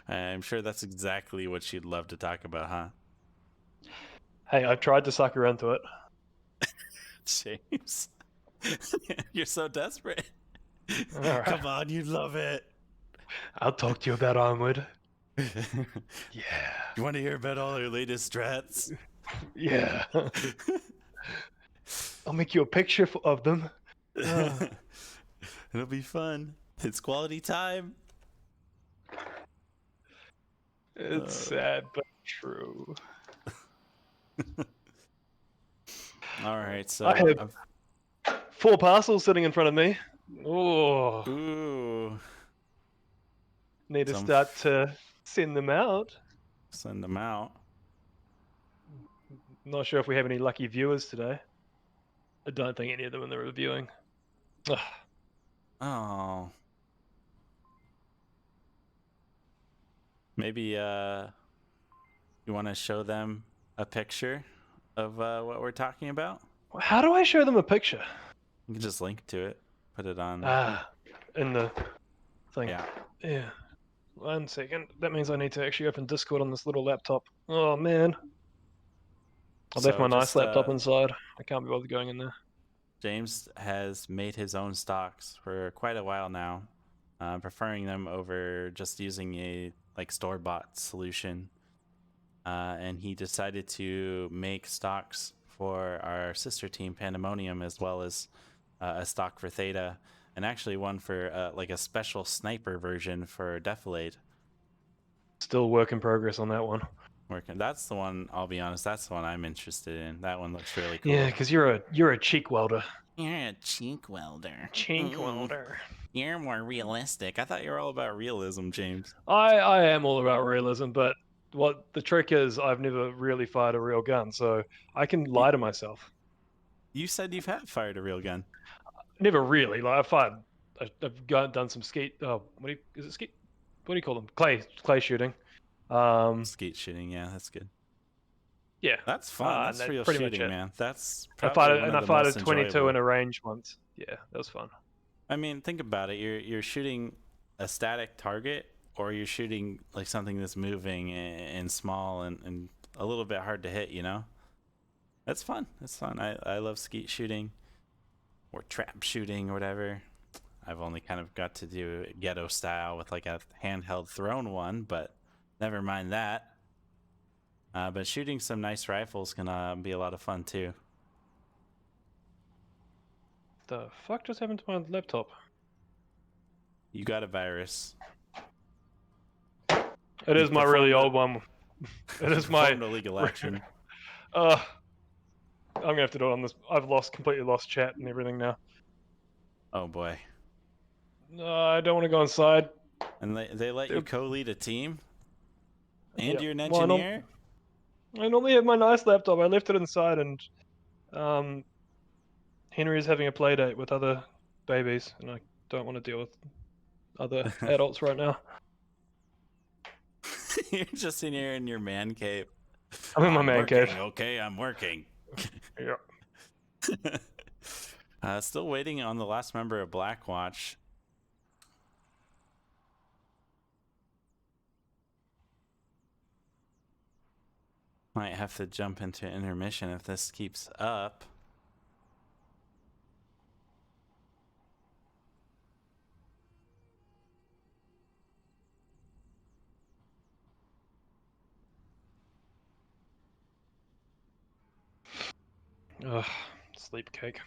I'm sure that's exactly what she'd love to talk about, huh? Hey, I tried to suck her into it. James, you're so desperate. All right. Come on, you love it. I'll talk to you about onward. You Yeah. want to hear about all our latest strats? Yeah. I'll make you a picture of them. It'll be fun. It's quality time. It's sad but true. All right, so I have 4 parcels sitting in front of me. Oh, ooh, need to Some start to send them out. send them out. Not sure if we have any lucky viewers today. I don't think any of them in the reviewing. Ugh. Oh, maybe you want to show them a picture of what we're talking about? How do I show them a picture? You can just link to it, put it on. In the thing. Yeah. Yeah. 1 second. That means I need to actually open Discord on this little laptop. Oh man. I left So my nice just, laptop inside. I can't be bothered going in there. James has made his own stocks for quite a while now, preferring them over just using a store-bought solution. And he decided to make stocks for our sister team Pandemonium, as well as a stock for Theta, and actually one for a special sniper version for Defilade. Still work in progress on that one. Working. That's the one. I'll be honest. That's the one I'm interested in. That one looks really cool. Yeah, because you're a cheek welder. You're a cheek welder. Cheek welder. You're more realistic. I thought you were all about realism, James. I am all about realism, but what the trick is, I've never really fired a real gun, so I can lie to myself. You said you've fired a real gun. Never really. I've done some skeet. Oh, is it skeet? What do you call them? Clay shooting. Skeet shooting. Yeah, that's good. Yeah, that's fun. That's real shooting, man. That's probably one of the fired most a 22 enjoyable. in a range once. Yeah, that was fun. I mean, think about it. You're shooting a static target, or you're shooting something that's moving and small and a little bit hard to hit. That's fun. That's fun. I love skeet shooting, or trap shooting, or whatever. I've only kind of got to do ghetto style with a handheld thrown one, but never mind that. But shooting some nice rifles can be a lot of fun too. The fuck just happened to my laptop? You got a virus. It is my really old one. It is my illegal action. I'm gonna have to do it on this. I've completely lost chat and everything now. Oh boy. I don't want to go inside. And they let you co-lead a team? And Yeah. you're an Well, engineer? I normally have my nice laptop. I left it inside, and Henry is having a play date with other babies, and I don't want to deal with other adults right now. You're just in here in your man cave. I'm in my man cave. Okay, I'm working. Yeah. Still waiting on the last member of Blackwatch. Might have to jump into intermission if this keeps up. Ugh, sleep cake.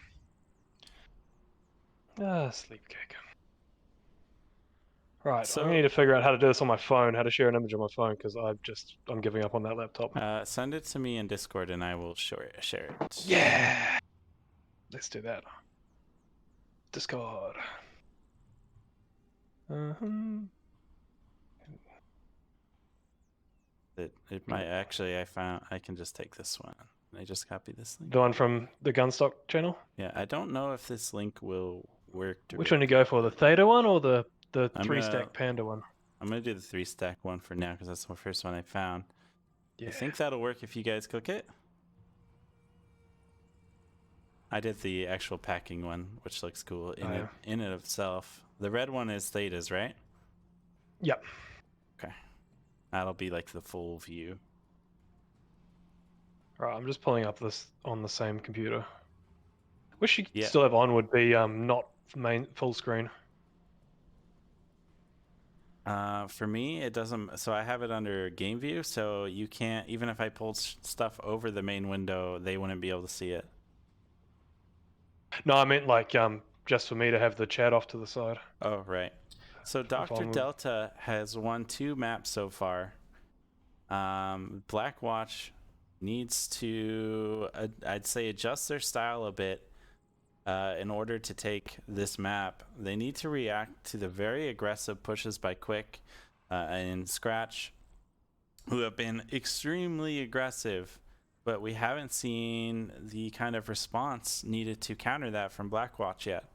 Sleep cake. Right, So, I'm gonna need to figure out how to do this on my phone, how to share an image on my phone, because I'm giving up on that laptop. send it to me in Discord and I will share it. Yeah! Let's do that. Discord. It might actually, I can just take this one. I just copy this link. The one from the Gunstock channel? Yeah, I don't know if this link will work. Which one do you go for, the Theta one or the I'm 3-stack Panda one? I'm gonna do the 3-stack one for now because that's the first one I found. Yeah. I think that'll work if you guys click it. I did the actual packing one, which looks cool in Oh, yeah. in and of itself. The red one is Theta's, right? Yep. Okay. That'll be like the full view. Right, I'm just pulling up this on the same computer. Wish you could Yeah. still have onward be not main full screen. For me, it doesn't. So I have it under game view, so you can't. Even if I pulled stuff over the main window, they wouldn't be able to see it. No, I meant like just for me to have the chat off to the side. Oh, right. So Dr. onward. Delta has won 2 maps so far. Blackwatch needs to, I'd say, adjust their style a bit in order to take this map. They need to react to the very aggressive pushes by Quick and Scratch, who have been extremely aggressive, but we haven't seen the kind of response needed to counter that from Blackwatch yet.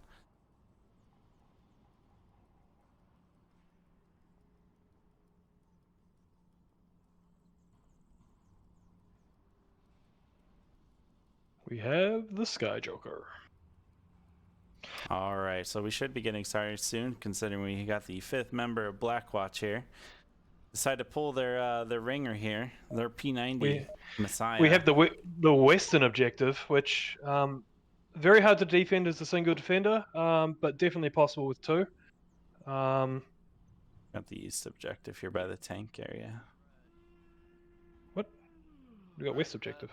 We have the Sky Joker. All right, so we should be getting started soon, considering we got the 5th member of Blackwatch here. Decided to pull their ringer here, their P90 Messiah. We have the Western objective, which very hard to defend as a single defender, but definitely possible with 2. Got the East objective here by the tank area. What? We got West objective.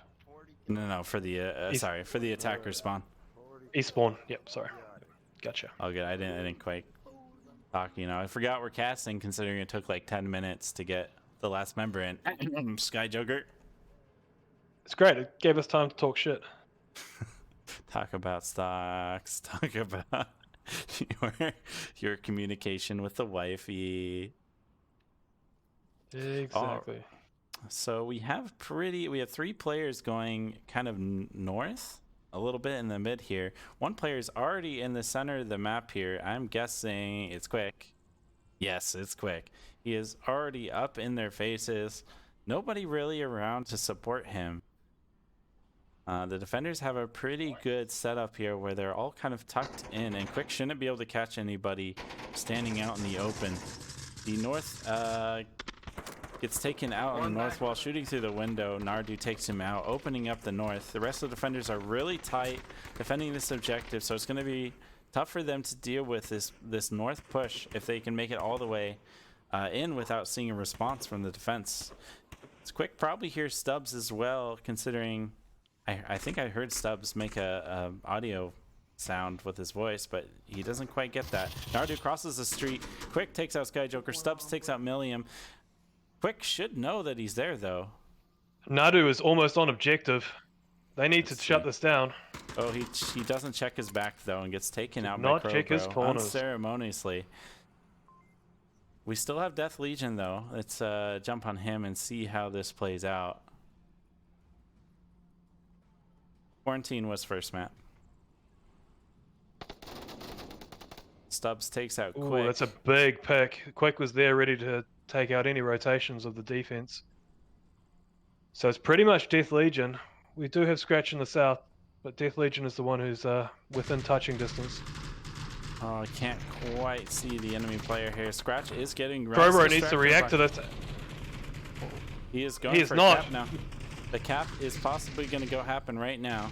No, for the sorry, for the attacker spawn. East spawn. Yep, sorry. Gotcha. Oh, good. I didn't quite talk. You know, I forgot we're casting, considering it took like 10 minutes to get the last member in. Sky Joker. It's great. It gave us time to talk shit. Talk about stocks. Talk about your communication with the wifey. Exactly. So we have 3 players going kind of north, a little bit in the mid here. One player is already in the center of the map here. I'm guessing it's Quick. Yes, it's Quick. He is already up in their faces. Nobody really around to support him. The defenders have a pretty good setup here where they're all kind of tucked in, and Quick shouldn't be able to catch anybody standing out in the open. The north gets taken out on the north while shooting through the window. Nardu takes him out, opening up the north. The rest of the defenders are really tight defending this objective, so it's going to be tough for them to deal with this north push if they can make it all the way in without seeing a response from the defense. It's Quick probably hears Stubbs as well, considering I think I heard Stubbs make a audio sound with his voice, but he doesn't quite get that. Nardu crosses the street. Quick takes out Sky Joker. Stubbs takes out Milliam. Quick should know that he's there, though. Nadu is almost on objective. They need to shut this down. Oh, he doesn't check his back, though, and gets taken out by Not check his Crowbro corners. unceremoniously. We still have Death Legion, though. Let's jump on him and see how this plays out. Quarantine was first map. Stubbs takes out Quick. Ooh, that's a big pick. Quick was there ready to take out any rotations of the defense. So it's pretty much Death Legion. We do have Scratch in the south, but Death Legion is the one who's within touching distance. Oh, I can't quite see the enemy player here. Scratch is getting Crowbro needs to react to this. He is going for not. cap now. The cap is possibly going to go happen right now.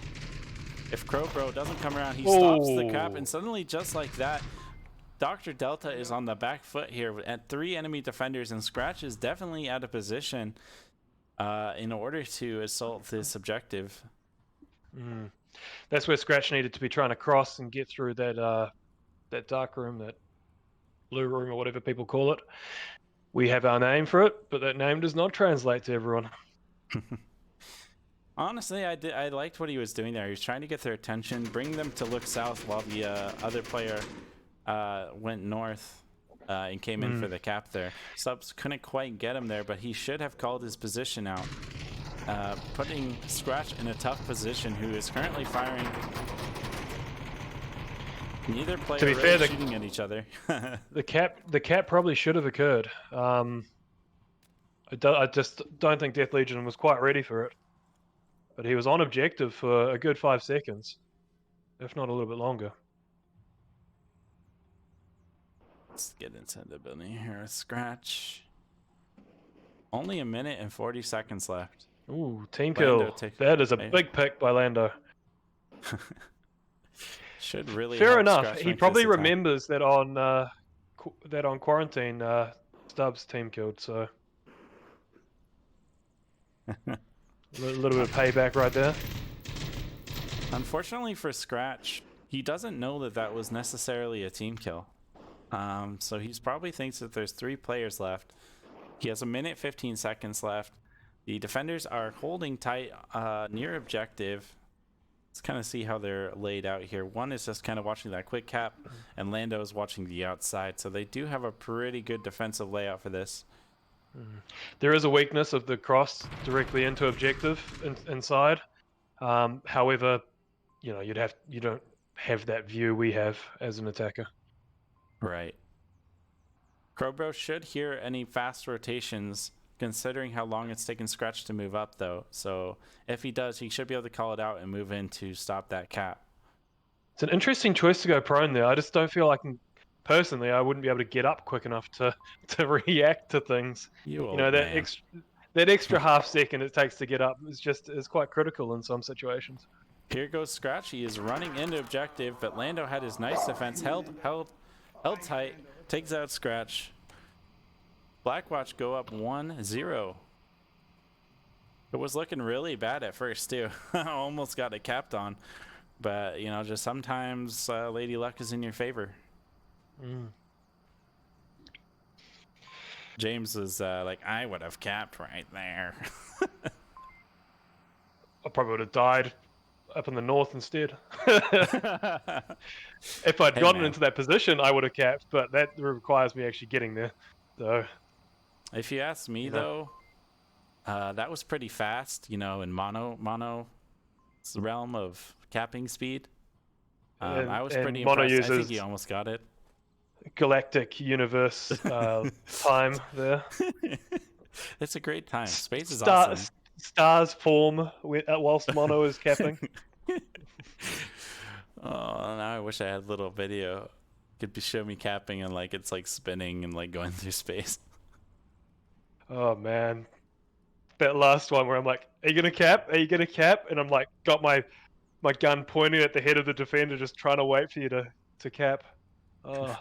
If Crowbro doesn't come around, he stops the cap, and suddenly, just like that, Dr. Delta is on the back foot here at 3 enemy defenders, and Scratch is definitely out of position in order to assault this objective. That's where Scratch needed to be trying to cross and get through that that dark room, that blue room, or whatever people call it. We have our name for it, but that name does not translate to everyone. Honestly, I liked what he was doing there. He was trying to get their attention, bring them to look south while the other player went north and came in for the cap there. Stubbs couldn't quite get him there, but he should have called his position out, putting Scratch in a tough position, who is currently firing. Neither player To be really fair, shooting at each other. The cap probably should have occurred. I just don't think Death Legion was quite ready for it. But he was on objective for a good 5 seconds. if not a little bit longer. Let's get inside the building here. Scratch. Only a minute and 40 seconds left. Ooh, team Lando kill. That is a big pick by Lando. Should really Fair help enough. Scratch He make probably this attack. remembers that on quarantine, Stubbs team killed. So a little bit of payback right there. Unfortunately for Scratch, he doesn't know that that was necessarily a team kill. So he's probably thinks that there's 3 players left. He has a minute 15 seconds left. The defenders are holding tight near objective. Let's kind of see how they're laid out here. One is just kind of watching that quick cap, and Lando is watching the outside. So they do have a pretty good defensive layout for this. There is a weakness of the cross directly into objective inside. However, you know, you don't have that view we have as an attacker. Right. Crowbro should hear any fast rotations, considering how long it's taken Scratch to move up, though. So if he does, he should be able to call it out and move in to stop that cap. It's an interesting choice to go prone there. I just don't feel like, personally, I wouldn't be able to get up quick enough to react to things. You know, that extra half second it takes to get up is quite critical in some situations. Here goes Scratch. He is running into objective, but Lando had his nice defense held tight, takes out Scratch. Blackwatch go up 1-0. It was looking really bad at first too. Almost got it capped on, but you know, just sometimes Lady Luck is in your favor. James is like, I would have capped right there. I probably would have died up in the north instead. If I'd gotten into that position, I would have capped, but that requires me actually getting there. So, if you ask me, though, that was pretty fast. You know, in mono realm of capping speed. I was pretty impressed. I think he almost got it. Galactic universe time there. It's a great time. Space is awesome. Stars form whilst mono is capping. Oh, now I wish I had a little video. Could show me capping and like it's like spinning and like going through space. Oh man, that last one where I'm like, "Are you gonna cap? Are you gonna cap?" And I'm like, got my gun pointing at the head of the defender, just trying to wait for you to cap. Oh,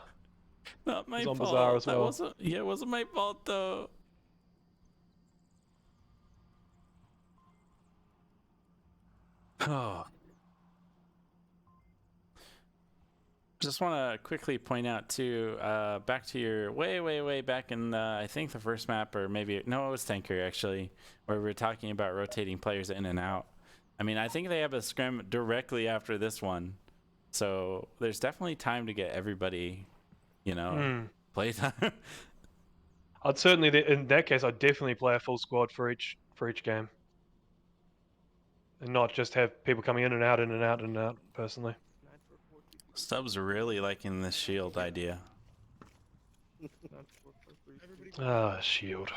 not my fault. Bizarre as well. It wasn't my fault though. Oh. Just want to quickly point out too, back to your way back in I think the first map, or maybe no, it was Tanker actually, where we were talking about rotating players in and out. I mean, I think they have a scrim directly after this one, so there's definitely time to get everybody, you know, play time. I'd certainly, in that case, I'd definitely play a full squad for each game, and not just have people coming in and out, personally. Stubbs really liking this shield idea. Shield.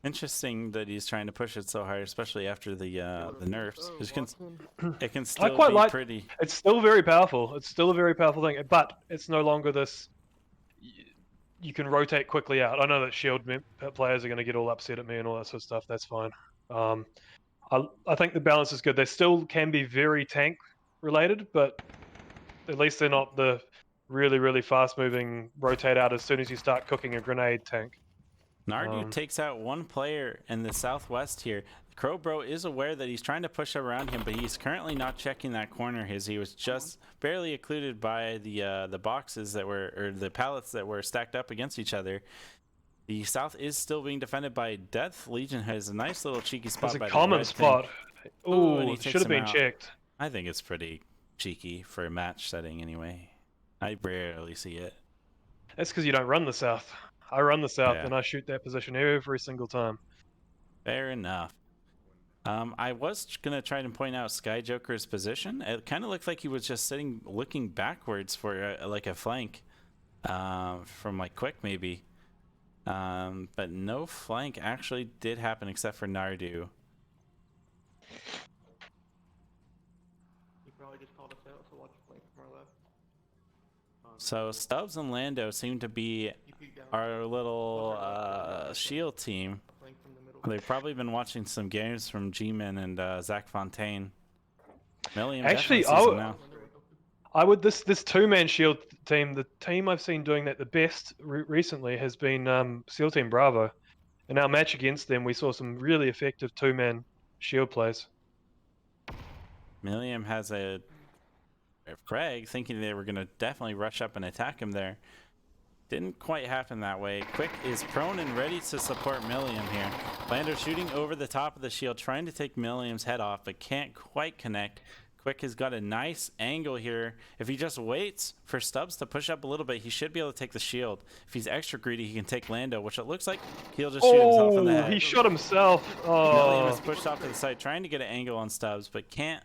Interesting that he's trying to push it so hard, especially after the nerfs. It can still I quite be pretty. It's still very powerful. It's still a very powerful thing, but it's no longer this. You can rotate quickly out. I know that shield players are going to get all upset at me and all that sort of stuff. That's fine. I think the balance is good. They still can be very tank related, but at least they're not the really fast moving rotate out as soon as you start cooking a grenade tank. Nardu takes out one player in the southwest here. Crowbro is aware that he's trying to push around him, but he's currently not checking that corner. He was just barely occluded by the boxes that were, or the pallets that were stacked up against each other. The south is still being defended by Death. Legion has a nice little cheeky spot. There's a common spot. Ooh, it should have been checked. I think it's pretty cheeky for a match setting anyway. I rarely see it. That's because you don't run the south. I run the south and I shoot that position every single time. Fair enough. I was gonna try to point out Sky Joker's position. It kind of looked like he was just sitting, looking backwards for like a flank from like Quick maybe. But no flank actually did happen except for Nardu. He probably just called a So Stubbs and Lando seem to be our little shield team. They've probably been watching some games from G-Man and Zach Fontaine. Milliam Actually, definitely sees them now. I would this two-man shield team. The team I've seen doing that the best recently has been SEAL Team Bravo. In our match against them, we saw some really effective two-man shield plays. Milliam has a Craig thinking they were going to definitely rush up and attack him there. Didn't quite happen that way. Quick is prone and ready to support Milliam here. Lando shooting over the top of the shield, trying to take Milliam's head off, but can't quite connect. Quick has got a nice angle here. If he just waits for Stubbs to push up a little bit, he should be able to take the shield. If he's extra greedy, he can take Lando, which it looks like he'll just shoot himself in the head. He shot himself. Milliam is pushed off to the side, trying to get an angle on Stubbs, but can't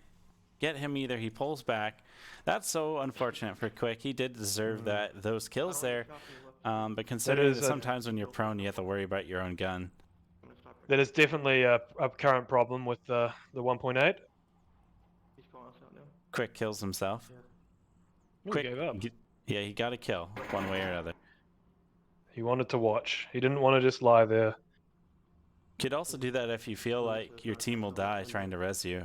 get him either. He pulls back. That's so unfortunate for Quick. He did deserve those kills there. But considering that sometimes when you're prone, you have to worry about your own gun. That is definitely a current problem with the 1.8. Quick kills himself. Quick gave up. Yeah, he got a kill one way or another. He wanted to watch. He didn't want to just lie there. Could also do that if you feel like your team will die trying to res you.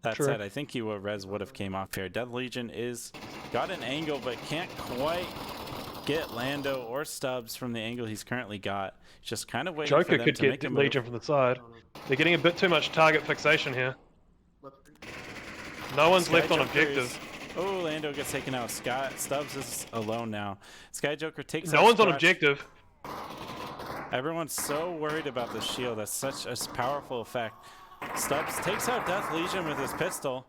That True. said, I think you res would have came off here. Dead Legion is got an angle, but can't quite get Lando or Stubbs from the angle he's currently got. Just kind of waiting Joker for them could to make get a Legion move. from the side. They're getting a bit too much target fixation here. No one's left on objective. Oh, Lando gets taken out. Stubbs is alone now. Sky Joker takes No out one's on Scratch. objective. Everyone's so worried about the shield. That's such a powerful effect. Stubbs takes out Death Legion with his pistol.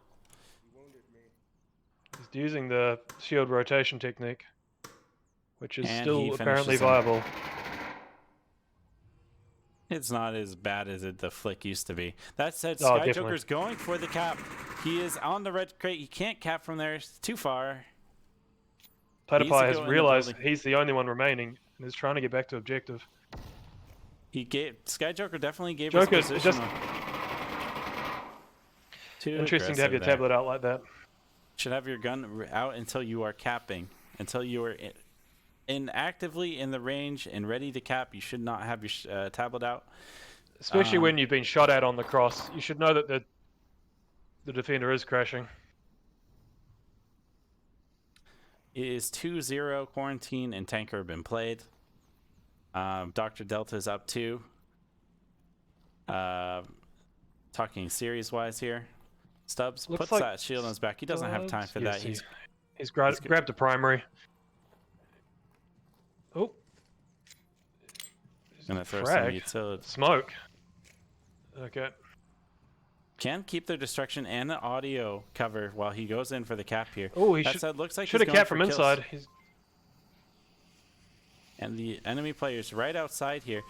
He's using the shield rotation technique, which is And he still finishes apparently him. viable. It's not as bad as the flick used to be. That said, Oh, Sky definitely. Joker's going for the cap. He is on the red crate. He can't cap from there. It's too far. Platypi Needs to go has in the realized building. he's the only one remaining and is trying to get back to objective. Sky Joker definitely gave Joker, his position. just Too interesting to have your aggressive there. tablet out like that. Should have your gun out until you are capping. Until you are actively in the range and ready to cap, you should not have your tablet out. Especially when you've been shot at on the cross. You should know that the defender is crashing. It is 2-0 quarantine and tanker have been played. Dr. Delta is up 2. Talking series wise here. Stubbs Looks puts like that shield on his back. He doesn't have time for Yes, that. he's grabbed a primary. Oh. Gonna throw some Frag. utility. Smoke. Okay. Can keep their destruction and the audio cover while he goes in for the cap here. Oh, he That said, looks like should he's have going capped for from kills. inside. He's And the enemy player's right outside here.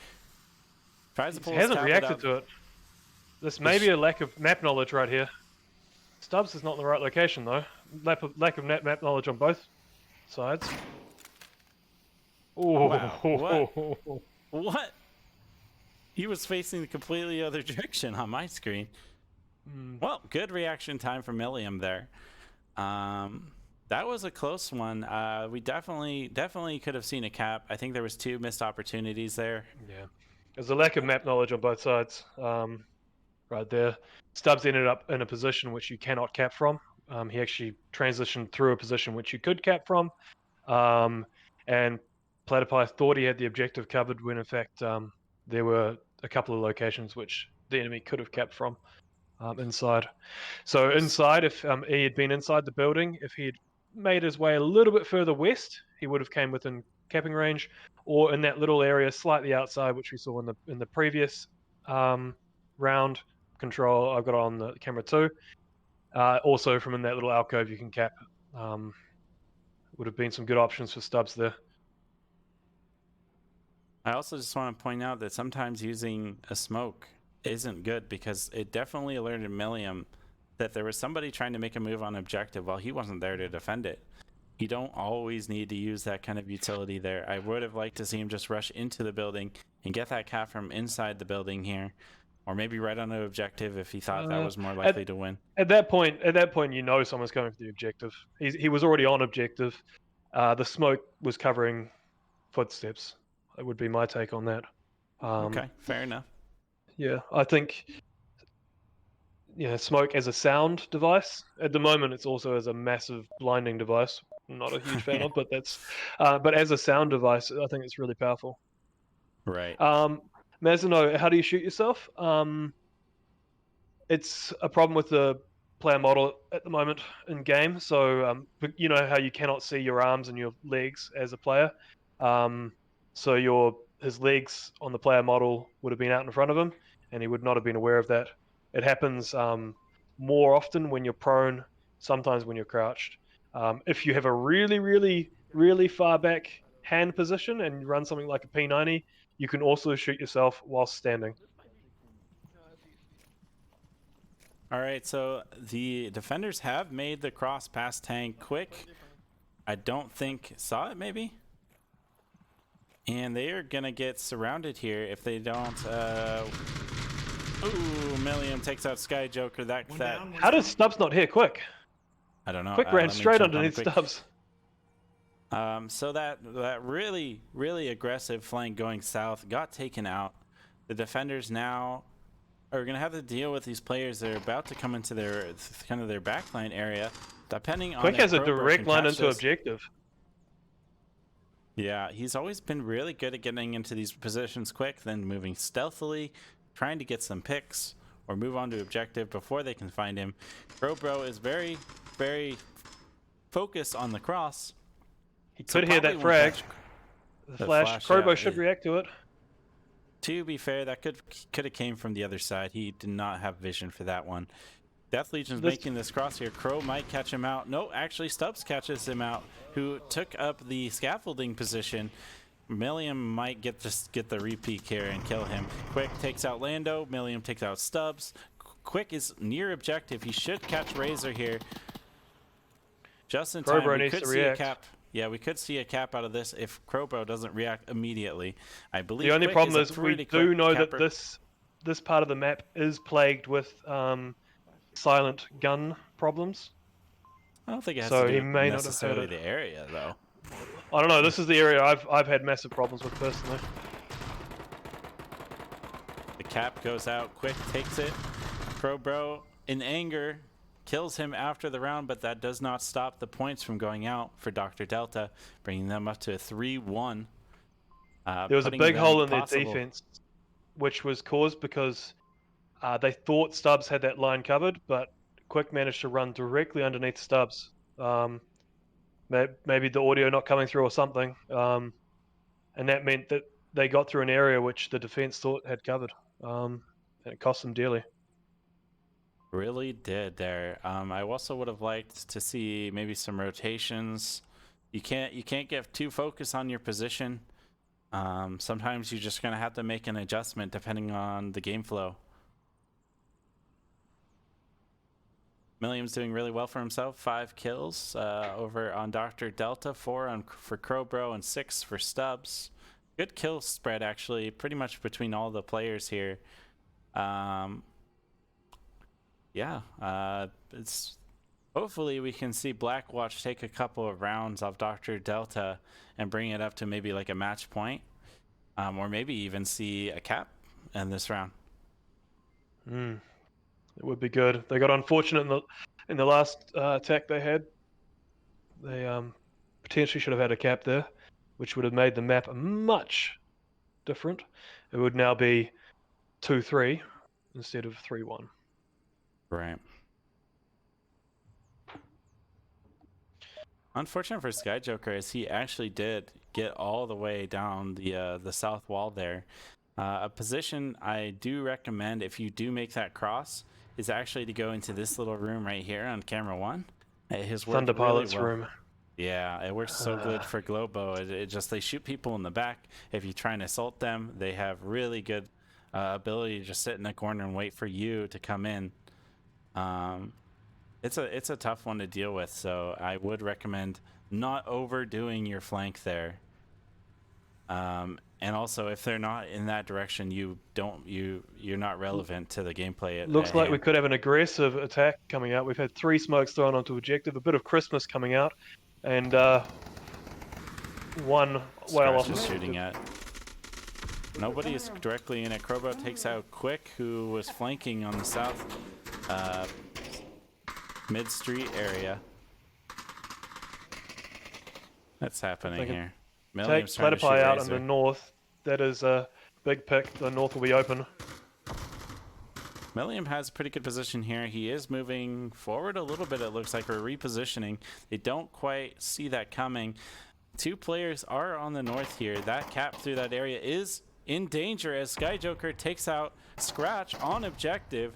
Tries to He pull his hasn't tablet reacted up. to it. This may be a lack of map knowledge right here. Stubbs is not in the right location though. Lack of map knowledge on both sides. Oh, Wow, What? He was facing the completely other direction on my screen. Well, good reaction time from Milliam there. That was a close one. We definitely could have seen a cap. I think there was 2 missed opportunities there. Yeah, there's a lack of map knowledge on both sides. Right there, Stubbs ended up in a position which you cannot cap from. He actually transitioned through a position which you could cap from, and Platypi thought he had the objective covered when in fact there were a couple of locations which the enemy could have capped from inside. So inside, if he had been inside the building, if he had made his way a little bit further west, he would have came within capping range, or in that little area slightly outside, which we saw in the previous round control. I've got on the camera too. Also from in that little alcove you can cap. Would have been some good options for Stubbs there. I also just want to point out that sometimes using a smoke isn't good because it definitely alerted Milliam that there was somebody trying to make a move on objective while he wasn't there to defend it. You don't always need to use that kind of utility there. I would have liked to see him just rush into the building and get that cap from inside the building here, or maybe right on the objective if he thought that was more likely to win. At that point, you know someone's going for the objective. He was already on objective. The smoke was covering footsteps. That would be my take on that. Okay, fair enough. Yeah, I think smoke as a sound device. At the moment, it's also as a massive blinding device. I'm not a huge fan of, but but as a sound device, I think it's really powerful. Right. Mazino, how do you shoot yourself? It's a problem with the player model at the moment in game. So you know how you cannot see your arms and your legs as a player. So his legs on the player model would have been out in front of him, and he would not have been aware of that. It happens more often when you're prone, sometimes when you're crouched. If you have a really, really, really far back hand position and you run something like a P90, you can also shoot yourself whilst standing. All right, so the defenders have made the cross past tank quick. I don't think saw it maybe. And they are gonna get surrounded here if they don't. Ooh, Milliam takes out Sky Joker. That. How does Stubbs not hit Quick? I don't know. Quick ran let me straight jump on underneath Quick. Stubbs. So that really, really aggressive flank going south got taken out. The defenders now are going to have to deal with these players that are about to come into their kind of their backline area. Depending on Quick has a Crowbro direct can line catch into this. objective. Yeah, he's always been really good at getting into these positions quick, then moving stealthily, trying to get some picks or move on to objective before they can find him. Crowbro is very, very focused on the cross. He So could hear that probably frag. won't The the flash. flash, Crowbo yeah, should react to it. To be fair, that could have came from the other side. He did not have vision for that one. Death Legion's making this cross here. Crow might catch him out. No, actually Stubbs catches him out, who took up the scaffolding position. Milliam might get the repeat here and kill him. Quick takes out Lando. Milliam takes out Stubbs. Quick is near objective. He should catch Razor here. Just in time. Crowbro We needs could to see a react. cap. Yeah, we could see a cap out of this if Crowbro doesn't react immediately. I believe The only Quick problem a is we pretty do quick know that capper. this part of the map is plagued with silent gun problems. I don't think it has So to do he with may not have necessarily heard it. the area, though. I don't know. This is the area I've had massive problems with personally. The cap goes out. Quick takes it. Crowbro, in anger, kills him after the round, but that does not stop the points from going out for Dr. Delta, bringing them up to a 3-1. There was a putting big them hole in their possible- defense, which was caused because they thought Stubbs had that line covered, but Quick managed to run directly underneath Stubbs. Maybe the audio not coming through or something, and that meant that they got through an area which the defense thought had covered, and it cost them dearly. Really did there. I also would have liked to see maybe some rotations. You can't get too focused on your position. Sometimes you're just gonna have to make an adjustment depending on the game flow. Milliam's doing really well for himself. 5 kills over on Dr. Delta, 4 for Crowbro, and 6 for Stubbs. Good kill spread actually, pretty much between all the players here. It's hopefully we can see Blackwatch take a couple of rounds off Dr. Delta and bring it up to maybe like a match point, or maybe even see a cap in this round. It would be good. They got unfortunate in the last attack they had. They potentially should have had a cap there, which would have made the map much different. It would now be 2-3 instead of 3-1. Right. Unfortunate for Sky Joker is he actually did get all the way down the south wall there. A position I do recommend if you do make that cross is actually to go into this little room right here on camera 1. It has worked Thunder really Pilot's well. room. Yeah, it works so good for Globo. It just they shoot people in the back. If you try and assault them, they have really good ability to just sit in the corner and wait for you to come in. It's a tough one to deal with, so I would recommend not overdoing your flank there. And also, if they're not in that direction, you're not relevant to the gameplay. Looks like we could have an aggressive attack coming out. We've had 3 smokes thrown onto objective, a bit of Christmas coming out, and one well off. Scratch is shooting at. Nobody is directly in it. Crowbow takes out Quick, who was flanking on the south mid-street area. That's happening here. Take Milliam's trying to shoot Platypi out in Razor. the north. That is a big pick. The north will be open. Milliam has a pretty good position here. He is moving forward a little bit, it looks like, or repositioning. They don't quite see that coming. Two players are on the north here. That cap through that area is in danger as Sky Joker takes out Scratch on objective.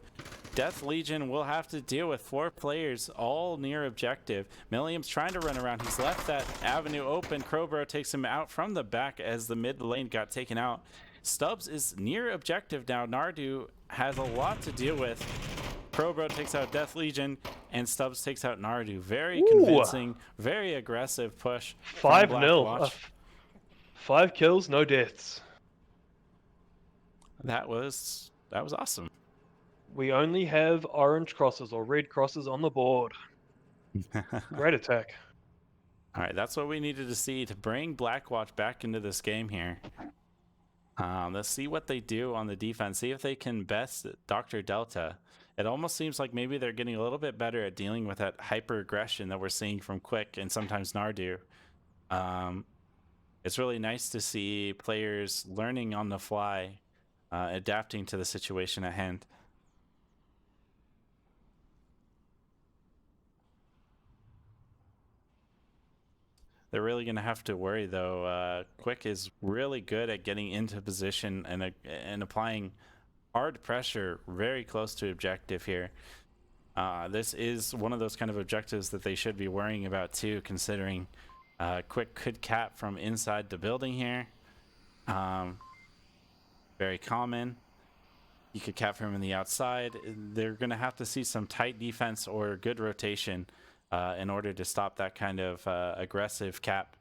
Death Legion will have to deal with 4 players all near objective. Milliam's trying to run around. He's left that avenue open. Crowbro takes him out from the back as the mid lane got taken out. Stubbs is near objective now. Nardu has a lot to deal with. Crowbro takes out Death Legion and Stubbs takes out Nardu. Very convincing, very aggressive push. 5-0. 5 kills, no deaths. That was awesome. We only have orange crosses or red crosses on the board. Great attack. All right, that's what we needed to see to bring Blackwatch back into this game here. Let's see what they do on the defense. See if they can best Dr. Delta. It almost seems like maybe they're getting a little bit better at dealing with that hyper aggression that we're seeing from Quick and sometimes Nardu. It's really nice to see players learning on the fly, adapting to the situation at hand. They're really going to have to worry, though. Quick is really good at getting into position and applying hard pressure very close to objective here. This is one of those kind of objectives that they should be worrying about, too, considering Quick could cap from inside the building here. Very common. You could cap from the outside. They're going to have to see some tight defense or good rotation in order to stop that kind of aggressive cap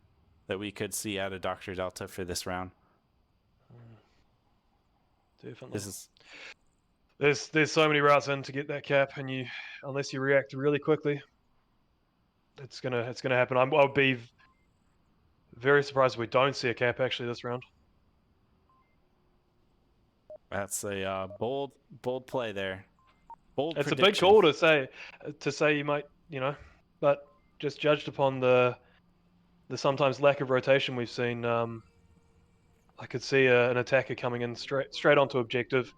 that we could see out of Dr. Delta for this round. Definitely. There's so many routes in to get that cap, and unless you react really quickly, it's gonna happen. I'll be very surprised if we don't see a cap actually this round. That's a bold play there. Bold. It's prediction. a big call to say you might, but just judged upon the sometimes lack of rotation we've seen, I could see an attacker coming in straight onto objective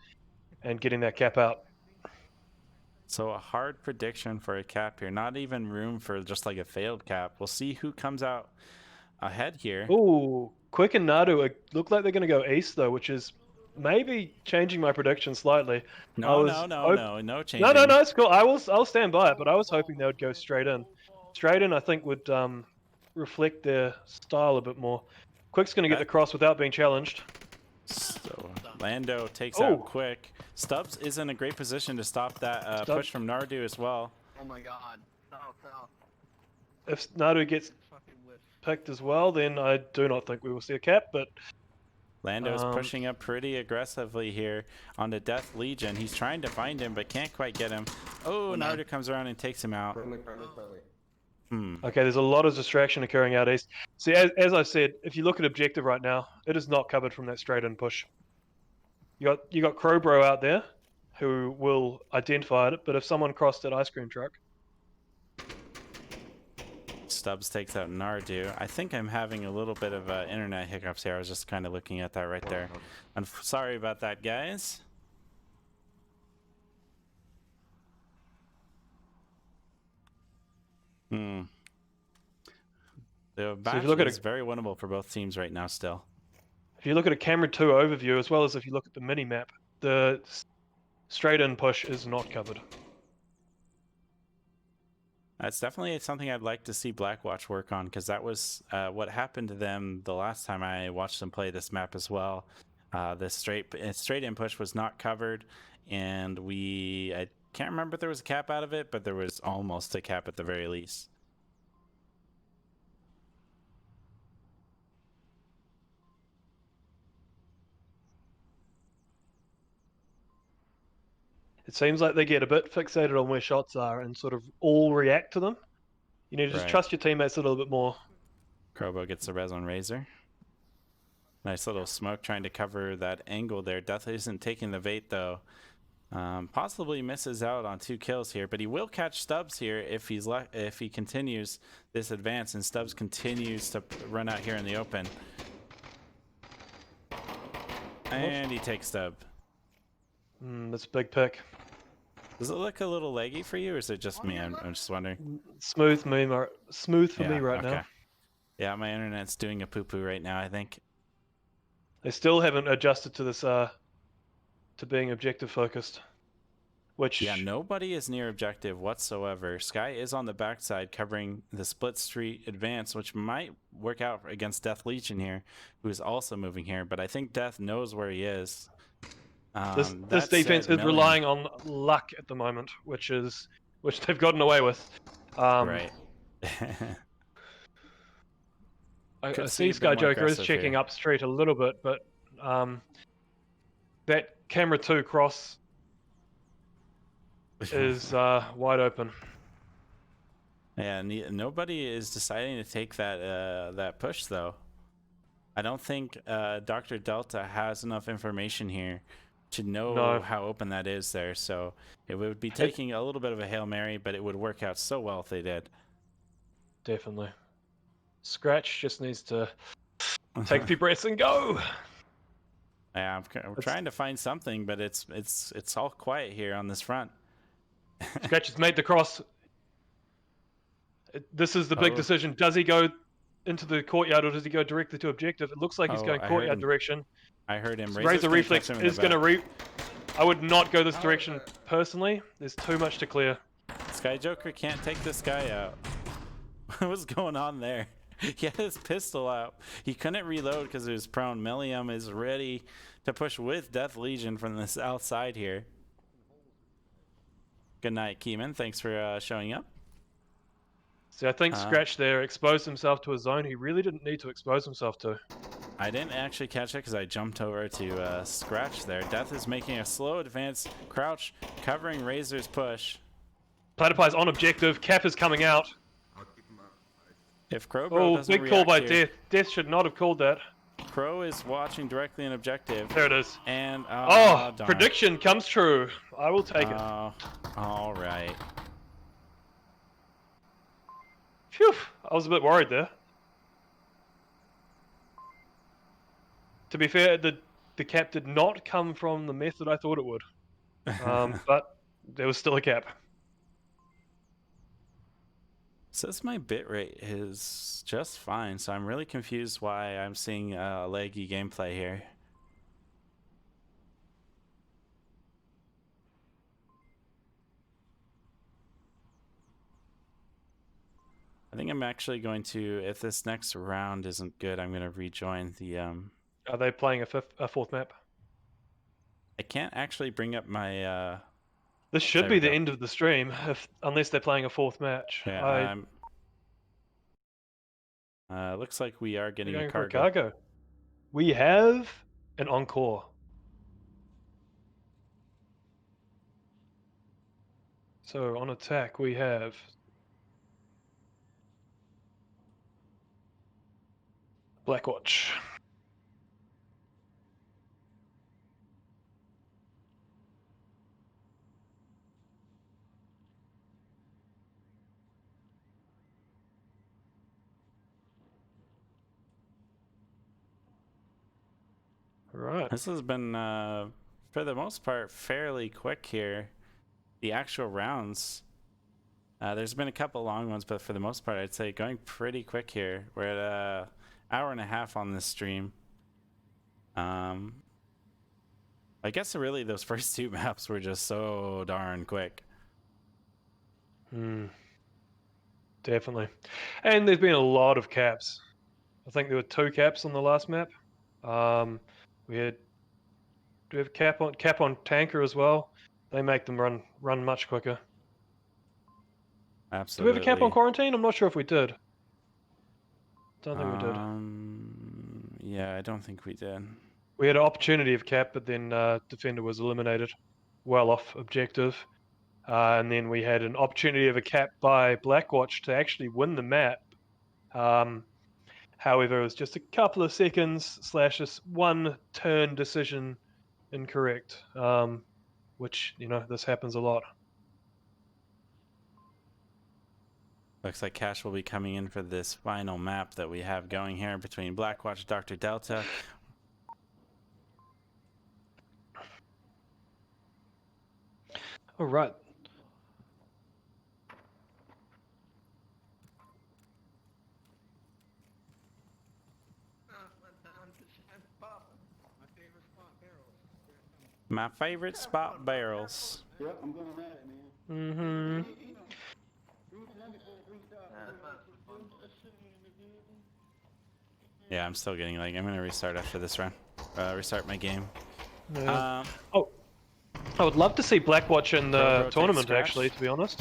and getting that cap out. So a hard prediction for a cap here. Not even room for just like a failed cap. We'll see who comes out ahead here. Ooh, Quick and Nadu look like they're going to go east though, which is maybe changing my prediction slightly. No changing. No, it's cool. I'll stand by it, but I was hoping they would go straight in. Straight in, I think, would reflect their style a bit more. Quick's going to get the cross without being challenged. So Lando takes out Quick. Stubbs is in a great position to stop that push from Nardu as well. Oh my god. No. If Nadu gets picked as well, then I do not think we will see a cap, but Lando's pushing up pretty aggressively here on the Death Legion. He's trying to find him, but can't quite get him. Oh, Nardu comes around and takes him out. Okay, there's a lot of distraction occurring out east. See, as I said, if you look at objective right now, it is not covered from that straight-in push. You got Crowbro out there, who will identify it, but if someone crossed that ice cream truck... Stubbs takes out Nardu. I think I'm having a little bit of internet hiccups here. I was just kind of looking at that right there. I'm sorry about that, guys. The match is very winnable for both teams right now still. If you look at a camera 2 overview, as well as if you look at the mini-map, the straight-in push is not covered. That's definitely something I'd like to see Blackwatch work on, because that was what happened to them the last time I watched them play this map as well. The straight-in push was not covered, and I can't remember if there was a cap out of it, but there was almost a cap at the very least. It seems like they get a bit fixated on where shots are and sort of all react to them. You need to just trust your teammates a little bit more. Crobo gets the res on Razor. Nice little smoke trying to cover that angle there. Death isn't taking the bait though. Possibly misses out on 2 kills here, but he will catch Stubbs here if he continues this advance, and Stubbs continues to run out here in the open. And he takes Stubb. That's a big pick. Does it look a little leggy for you, or is it just me? I'm just wondering. Smooth for me right okay. now. Yeah, my internet's doing a poo-poo right now, I think. They still haven't adjusted to this, to being objective focused. Which... Yeah, nobody is near objective whatsoever. Sky is on the backside covering the split street advance, which might work out against Death Legion here, who is also moving here, but I think Death knows where he is. This defense is relying on luck at the moment, which they've gotten away with. Right. I see Sky Joker is checking up street a little bit, but that camera 2 cross is wide open. Yeah, nobody is deciding to take that push though. I don't think Dr. Delta has enough information here to know how open that is there, so it would be taking a little bit of a Hail Mary, but it would work out so well if they did. Definitely. Scratch just needs to take a few breaths and go. Yeah, I'm trying to find something, but it's all quiet here on this front. Scratch has made the cross. This is the big decision. Does he go into the courtyard or does he go directly to objective? It looks like he's going courtyard direction. I heard him. Razor Reflex is going to I would not go this direction personally. There's too much to clear. Sky Joker can't take this guy out. What's going on there? He had his pistol out. He couldn't reload because he was prone. Millium is ready to push with Death Legion from the south side here. Good night, Keeman. Thanks for showing up. See, I think Scratch there exposed himself to a zone he really didn't need to expose himself to. I didn't actually catch it because I jumped over to Scratch there. Death is making a slow advance. Crouch covering Razor's push. Platypi's on objective. Cap is coming out. If Crow doesn't big call by here, Death. Death should not have called that. Crow is watching directly in objective. There it is. And prediction comes true. I will take it. All right. Phew, I was a bit worried there. To be fair, the cap did not come from the method I thought it would. But there was still a cap. Says my bitrate is just fine, so I'm really confused why I'm seeing laggy gameplay here. I think I'm actually going to, if this next round isn't good, I'm going to rejoin the... Are they playing a fourth map? I can't actually bring up my... This should be the end of the stream, unless they're playing a fourth match. Yeah, looks like we are getting a cargo. Cargo. We have an encore. So on attack we have Blackwatch. Right. This has been, for the most part, fairly quick here. The actual rounds, there's been a couple long ones, but for the most part, I'd say going pretty quick here. We're at an hour and a half on this stream. I guess really those first 2 maps were just so darn quick. Definitely. And there's been a lot of caps. I think there were 2 caps on the last map. Do we have cap on tanker as well? They make them run much quicker. Absolutely. Do we have a cap on quarantine? I'm not sure if we did. Don't think we did. Yeah, I don't think we did. We had an opportunity of cap, but then defender was eliminated, well off objective, and then we had an opportunity of a cap by Blackwatch to actually win the map, However, it was just a couple of seconds / just one turn decision incorrect, which, this happens a lot. Looks like Cash will be coming in for this final map that we have going here between Blackwatch, Dr. Delta. All right. My favorite spot, barrels. Yep, I'm going at it, man. Mm-hmm. Yeah, I'm still getting like, I'm gonna restart after this run. Restart my game. Yeah. Oh, I would love to see Blackwatch in the tournament, actually, to be honest.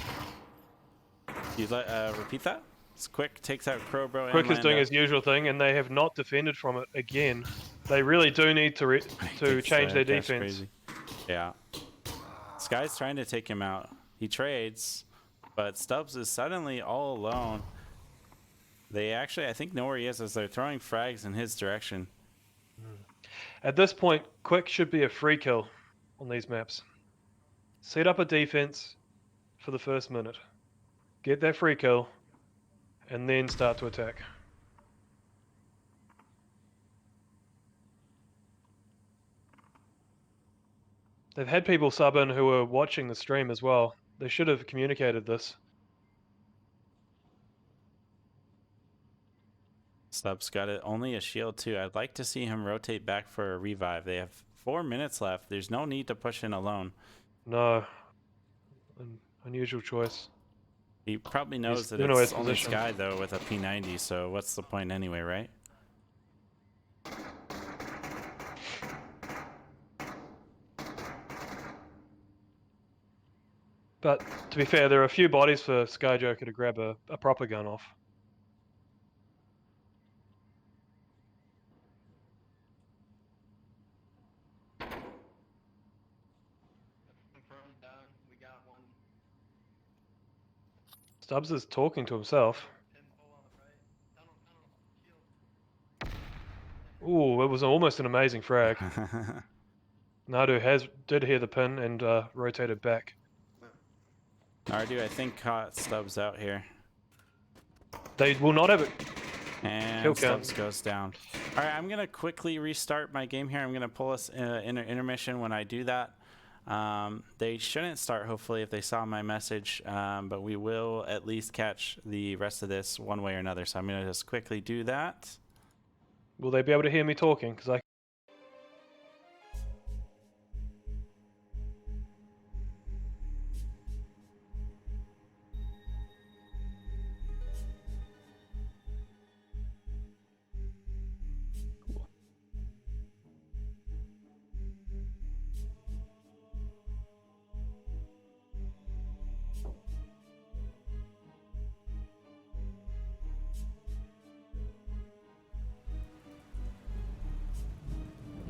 You'd like repeat that? It's Quick takes out Crowbro. Quick and is doing Lando. his usual thing, and they have not defended from it again. They really do need to It's, change their Cash defense. crazy. Yeah. Sky's trying to take him out. He trades, but Stubbs is suddenly all alone. They actually, I think, know where he is as they're throwing frags in his direction. At this point, Quick should be a free kill on these maps. Set up a defense for the first minute. Get that free kill, and then start to attack. They've had people sub in who are watching the stream as well. They should have communicated this. Stubbs got it. Only a shield too. I'd like to see him rotate back for a revive. They have 4 minutes left. There's no need to push in alone. No. An unusual choice. He probably knows that in his it's only position. Sky though with a P90, so what's the point anyway, right? But to be fair, there are a few bodies for Skyjoker to grab a proper gun off. We got one. Stubbs is talking to himself. Pinball on the right. Tunnel. Ooh, it was almost an amazing frag. Nadu did hear the pin and rotated back. Nardu, I think, caught Stubbs out here. They will not have it. And Kill count. Stubbs goes down. All right, I'm going to quickly restart my game here. I'm going to pull us in an intermission when I do that. They shouldn't start, hopefully, if they saw my message, but we will at least catch the rest of this one way or another. So I'm going to just quickly do that. Will they be able to hear me talking? Because I...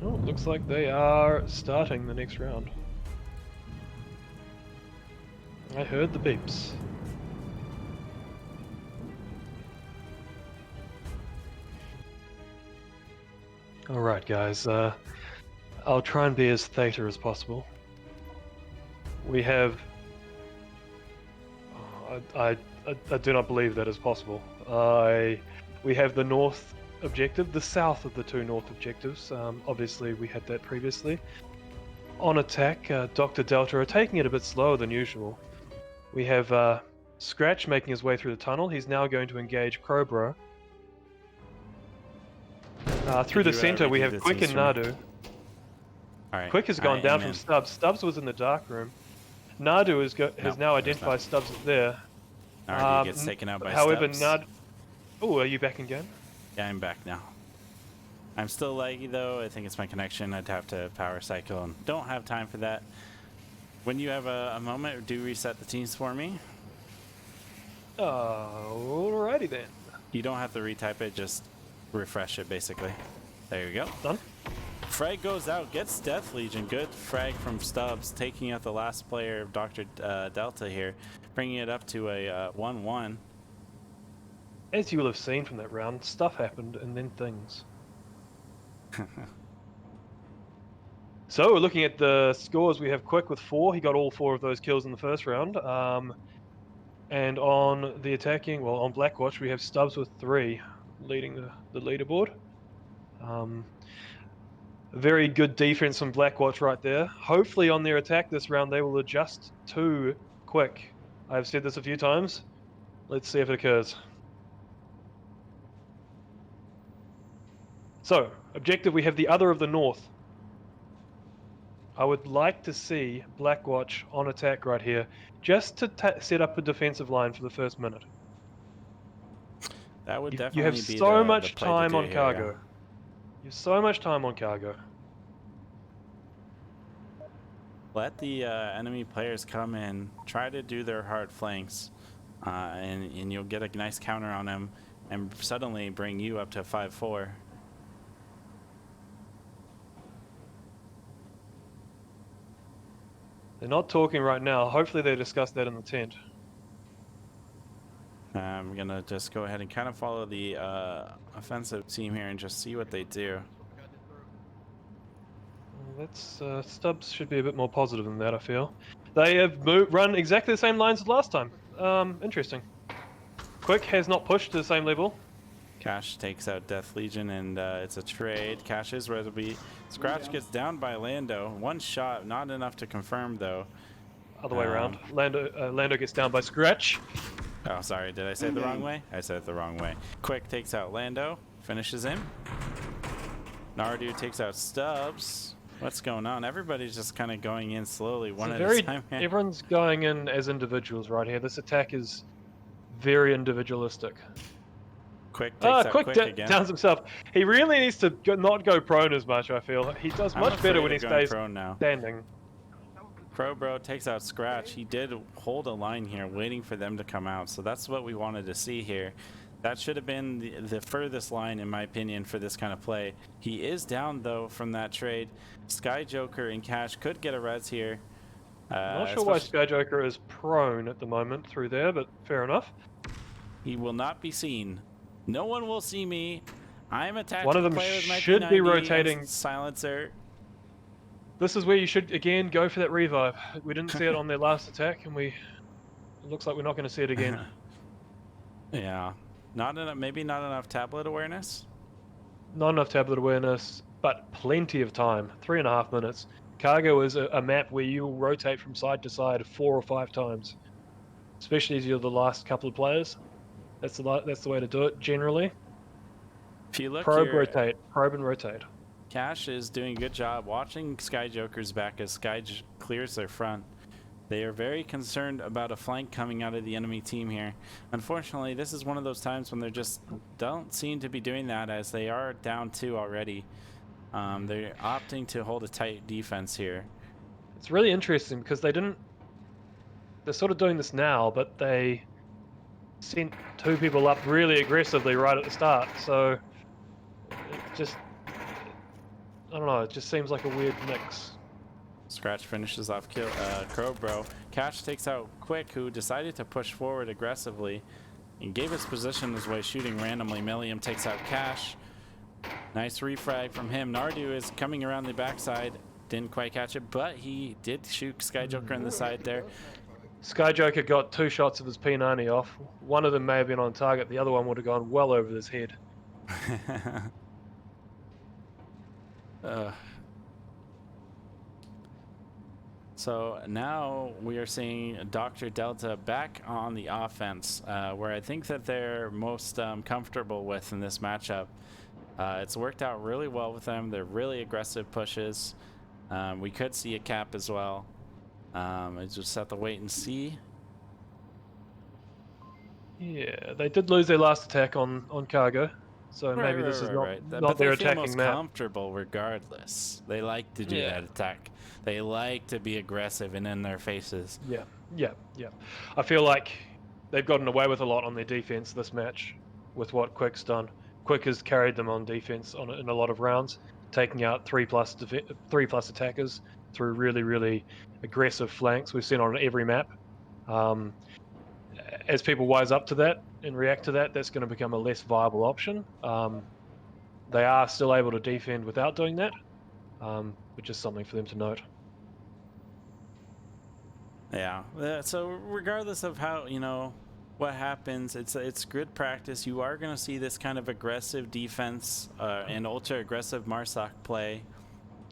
Oh, looks like they are starting the next round. I heard the beeps. Alright guys, I'll try and be as theta as possible. We have... I do not believe that is possible. We have the north objective, the south of the two north objectives. Obviously we had that previously. On attack, Dr. Delta are taking it a bit slower than usual. We have Scratch making his way through the tunnel. He's now going to engage Crowbro. Through the center we have Quick and Nadu. All Quick has gone down from Stubbs. Stubbs was in the dark room. Nadu has now identified Stubbs as there. Nardu gets taken out by however, Stubbs. Oh, are you back in game? Yeah, I'm back now. I'm still laggy though. I think it's my connection. I'd have to power cycle and don't have time for that. When you have a moment, do reset the teams for me. Alrighty then. You don't have to retype it, just refresh it basically. There you go. Done. Frag goes out, gets Death Legion. Good frag from Stubbs, taking out the last player of Dr. Delta here, bringing it up to a 1-1. as you will have seen from that round, stuff happened and then things. So looking at the scores, we have Quick with 4. He got all 4 of those kills in the first round. And on the attacking, well, on Blackwatch, we have Stubbs with 3, leading the leaderboard. Very good defense from Blackwatch right there. Hopefully on their attack this round, they will adjust to Quick. I've said this a few times. Let's see if it occurs. So, objective, we have the other of the north. I would like to see Blackwatch on attack right here, just to set up a defensive line for the first minute. That would You definitely have be so the much play to time do on here, cargo. yeah. You have so much time on cargo. Let the enemy players come in, try to do their hard flanks, and you'll get a nice counter on them, and suddenly bring you up to 5-4. They're not talking right now. Hopefully they discuss that in the tent. I'm gonna just go ahead and kind of follow the offensive team here and just see what they do. That's Stubbs should be a bit more positive than that, I feel. They have run exactly the same lines as last time. Interesting. Quick has not pushed to the same level. Cash takes out Death Legion, and it's a trade. Cash is ready. Scratch gets down by Lando. One shot, not enough to confirm though. Other way around. Lando gets down by Scratch. Oh, sorry. Did I say it the wrong way? I said it the wrong way. Quick takes out Lando. Finishes him. Nardu takes out Stubbs. What's going on? Everybody's just kind of going in slowly, one at a time. Everyone's going in as individuals right here. This attack is very individualistic. Quick takes out Quick again. Downs himself. He really needs to not go prone as much, I feel. He does much better when he stays standing. Crowbro takes out Scratch. He did hold a line here, waiting for them to come out. So that's what we wanted to see here. That should have been the furthest line, in my opinion, for this kind of play. He is down, though, from that trade. Sky Joker and Cash could get a res here. I'm not sure why Sky Joker is prone at the moment through there, but fair enough. He will not be seen. No one will see me. I'm a tactical One of them player with my should be P90 rotating. and silencer. This is where you should, again, go for that revive. We didn't see it on their last attack, and it looks like we're not going to see it again. Yeah. Maybe not enough tablet awareness? Not enough tablet awareness, but plenty of time. 3.5 minutes. Cargo is a map where you will rotate from side to side 4 or 5 times. Especially as you're the last couple of players. That's the way to do it, generally. If you look probe, here, rotate. Probe and rotate. Cash is doing a good job watching Sky Joker's back as Sky clears their front. They are very concerned about a flank coming out of the enemy team here. Unfortunately, this is one of those times when they just don't seem to be doing that, as they are down 2 already. They're opting to hold a tight defense here. It's really interesting because they're sort of doing this now, but they sent 2 people up really aggressively right at the start. So it just, I don't know, it just seems like a weird mix. Scratch finishes off Crowbro. Cash takes out Quick, who decided to push forward aggressively and gave his position his way, shooting randomly. Millium takes out Cash. Nice refrag from him. Nardu is coming around the backside. Didn't quite catch it, but he did shoot Sky Joker in the side there. Sky Joker got 2 shots of his P90 off. One of them may have been on target. The other one would have gone well over his head. So now we are seeing Dr. Delta back on the offense, where I think that they're most comfortable with in this matchup. It's worked out really well with them. They're really aggressive pushes. We could see a cap as well. I just have to wait and see. Yeah, they did lose their last attack on cargo, so maybe this is not their attacking map. Comfortable regardless. They like to do that attack. They like to be aggressive and in their faces. Yeah. I feel like they've gotten away with a lot on their defense this match with what Quick's done. Quick has carried them on defense in a lot of rounds, taking out 3+ attackers through really aggressive flanks. We've seen on every map. As people wise up to that, and react to that, that's going to become a less viable option. They are still able to defend without doing that, which is something for them to note. Yeah. So regardless of how, what happens, it's good practice. You are going to see this kind of aggressive defense and ultra aggressive Marsoc play.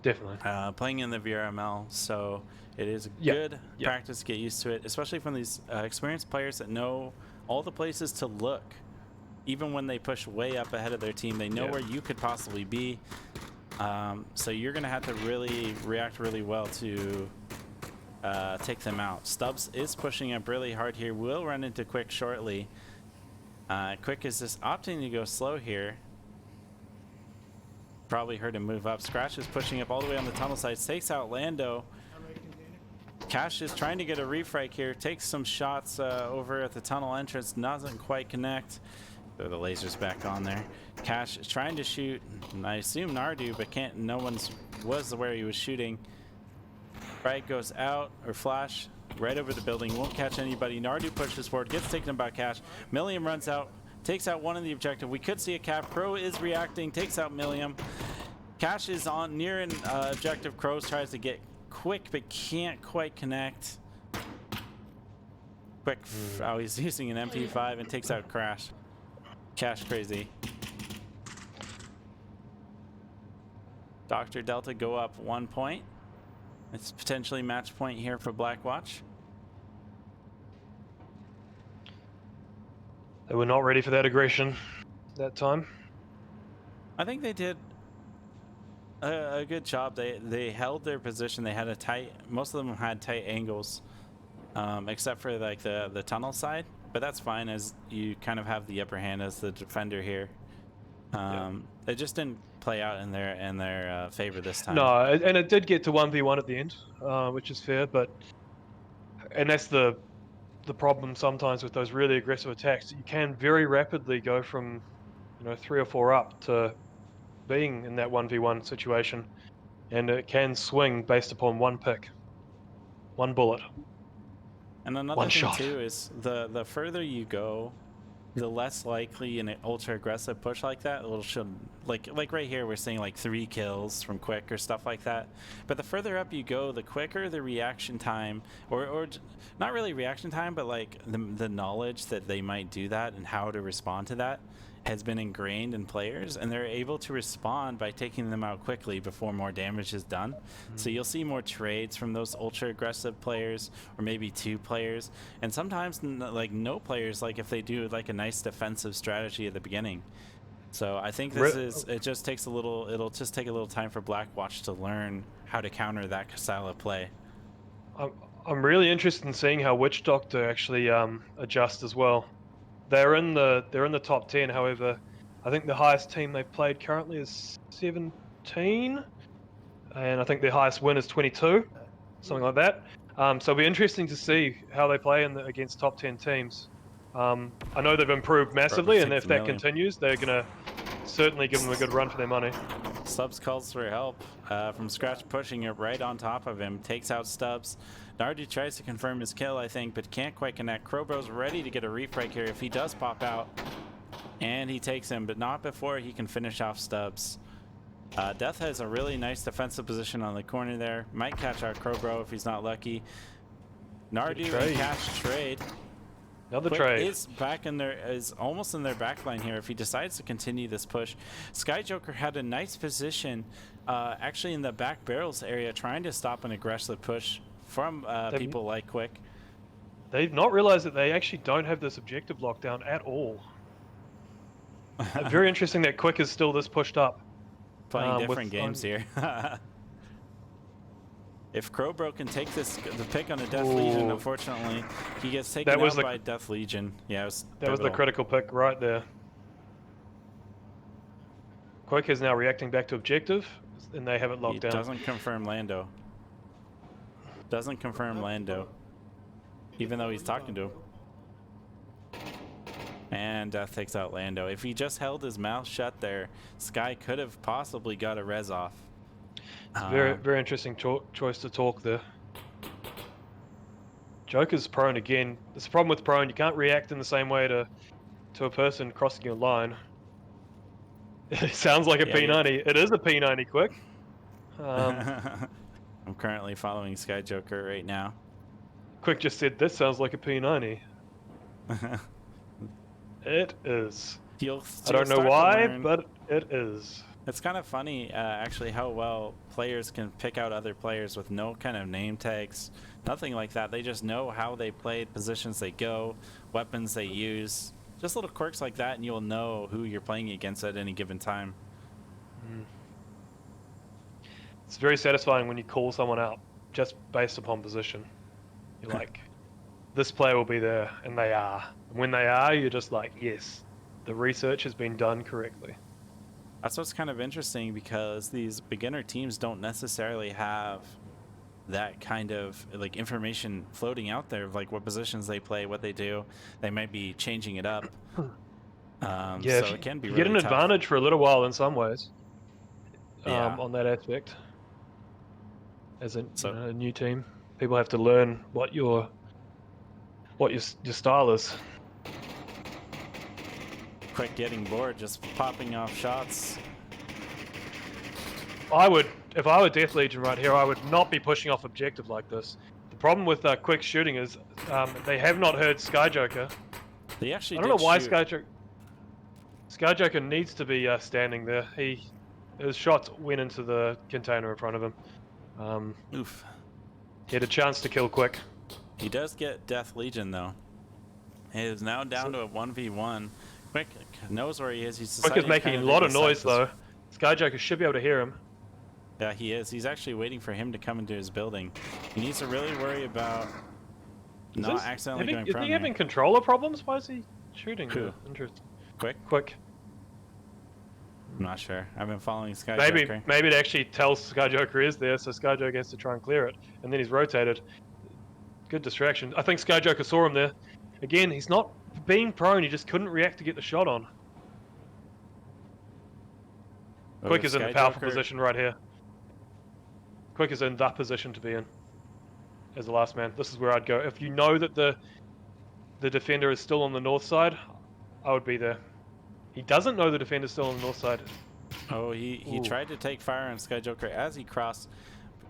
Definitely. Playing in the VRML, so it is good practice to get used to it, especially from these experienced players that know all the places to look. Even when they push way up ahead of their team, they know where you could possibly be. So you're going to have to really react really well to take them out. Stubbs is pushing up really hard here. Will run into Quick shortly. Quick is just opting to go slow here. Probably heard him move up. Scratch is pushing up all the way on the tunnel side. Takes out Lando. Cash is trying to get a refrag here. Takes some shots over at the tunnel entrance. Doesn't quite connect. Throw the lasers back on there. Cash is trying to shoot. I assume Nardu, but can't. No one's was where he was shooting. Frag goes out, or flash right over the building. Won't catch anybody. Nardu pushes forward. Gets taken by Cash. Milliam runs out. Takes out one of the objective. We could see a cap. Crow is reacting. Takes out Milliam. Cash is on near an objective. Crows tries to get Quick, but can't quite connect. Quick. Oh, he's using an MP5 and takes out Crash. Cash crazy. Dr. Delta go up 1 point. It's potentially match point here for Blackwatch. They were not ready for that aggression that time. I think they did a good job. They held their position. They had a tight. Most of them had tight angles, except for like the tunnel side. But that's fine, as you kind of have the upper hand as the defender here. It just didn't play out in their favor this time. No, and it did get to 1v1 at the end, which is fair. And that's the problem sometimes with those really aggressive attacks. You can very rapidly go from 3 or 4 up to being in that 1v1 situation, and it can swing based upon one pick, one bullet. And another thing too is the further you go, the less likely in an ultra aggressive push like that should like right here we're seeing like 3 kills from Quick or stuff like that. But the further up you go, the quicker the reaction time, or not really reaction time, but like the knowledge that they might do that and how to respond to that has been ingrained in players, and they're able to respond by taking them out quickly before more damage is done. So you'll see more trades from those ultra aggressive players, or maybe 2 players, and sometimes like no players, like if they do like a nice defensive strategy at the beginning. So I think it just takes it'll just take a little time for Blackwatch to learn how to counter that style of play. I'm really interested in seeing how Witch Doctor actually adjusts as well. They're in the top 10. However, I think the highest team they've played currently is 17, and I think their highest win is 22, something like that. So it'll be interesting to see how they play against top 10 teams. I know they've improved massively, and if that continues, they're gonna certainly give them a good run for their money. Stubbs calls for help from Scratch, pushing it right on top of him. Takes out Stubbs. Nardu tries to confirm his kill, I think, but can't quite connect. Crowbro's ready to get a refrag here if he does pop out. And he takes him, but not before he can finish off Stubbs. Death has a really nice defensive position on the corner there. Might catch out Crowbro if he's not lucky. Nardu and Cash trade. Another Quick trade. is almost in their backline here if he decides to continue this push. Sky Joker had a nice position actually in the back barrels area, trying to stop an aggressive push from people like Quick. They've not realized that they actually don't have this objective lockdown at all. Very interesting that Quick is still this pushed up. Playing different games here. If Crowbro can take the pick on a Death Legion, unfortunately, he gets taken out by Death Legion. Yeah, that was the critical pick right there. Quick is now reacting back to objective, and they have it locked down. Doesn't confirm Lando. Doesn't confirm Lando, even though he's talking to him. And Death takes out Lando. If he just held his mouth shut there, Sky could have possibly got a res off. Very, very interesting choice to talk there. Joker's prone again. There's a problem with prone. You can't react in the same way to to a person crossing your line. It sounds like a Yeah, P90. It is a P90, quick. I'm currently following Sky Joker right now. Quick just said, this sounds like a P90. It is. I don't know why, but it is. It's kind of funny, actually, how well players can pick out other players with no kind of name tags, nothing like that. They just know how they play, positions they go, weapons they use. Just little quirks like that, and you'll know who you're playing against at any given time. It's very satisfying when you call someone out just based upon position. You're like, this player will be there, and they are. And when they are, you're just like, yes, the research has been done correctly. That's what's kind of interesting, because these beginner teams don't necessarily have that kind of like information floating out there of like what positions they play, what they do. They might be changing it up. Yeah, so it can be you really get an tough. advantage for a little while in some ways. Yeah. On that aspect. As a new team, people have to learn what your style is. Quick getting bored, just popping off shots. If I were Death Legion right here, I would not be pushing off objective like this. The problem with Quick shooting is they have not heard Sky Joker. They actually I don't know why shoot. Sky Joker needs to be standing there. His shots went into the container in front of him. Oof. He had a chance to kill Quick. He does get Death Legion though. He is now down to a 1v1. Quick knows where he is. He's Quick is making a lot of noise though. Sky Joker should be able to hear him. Yeah, he is. He's actually waiting for him to come into his building. He needs to really worry about not accidentally going prone. Is he having controller problems? Why is he shooting? Who? Interesting. Quick. I'm not sure. I've been following Sky Joker. Maybe it actually tells Sky Joker is there, so Sky Joker has to try and clear it, and then he's rotated. Good distraction. I think Sky Joker saw him there. Again, he's not being prone. He just couldn't react to get the shot on. Quick is in the powerful position right here. Quick is in that position to be in as the last man. This is where I'd go. If you know that the defender is still on the north side, I would be there. He doesn't know the defender's still on the north side. Oh, he tried to take fire on Sky Joker as he crossed.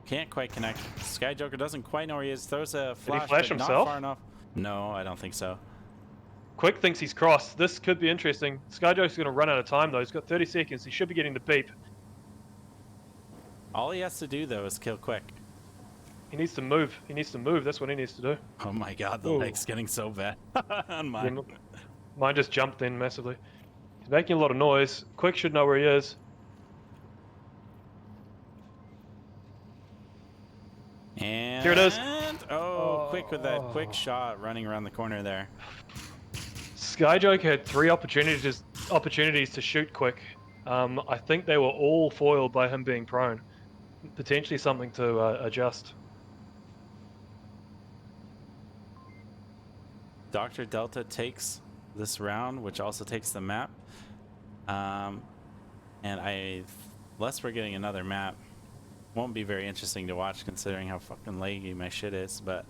Can't quite connect. Sky Joker doesn't quite know where he is. Throws a flash, Did he flash but himself? Not far enough. No, I don't think so. Quick thinks he's crossed. This could be interesting. Sky Joker's going to run out of time though. He's got 30 seconds. He should be getting the beep. All he has to do though is kill Quick. He needs to move. He needs to move. That's what he needs to do. Oh my god, the leg's getting so bad on mine. Yeah, mine just jumped in massively. He's making a lot of noise. Quick should know where he is. And here it is. Oh, Quick with that quick shot running around the corner there. Sky Joker had 3 opportunities to shoot Quick. I think they were all foiled by him being prone. Potentially something to adjust. Dr. Delta takes this round, which also takes the map. And unless we're getting another map, won't be very interesting to watch considering how fucking laggy my shit is, but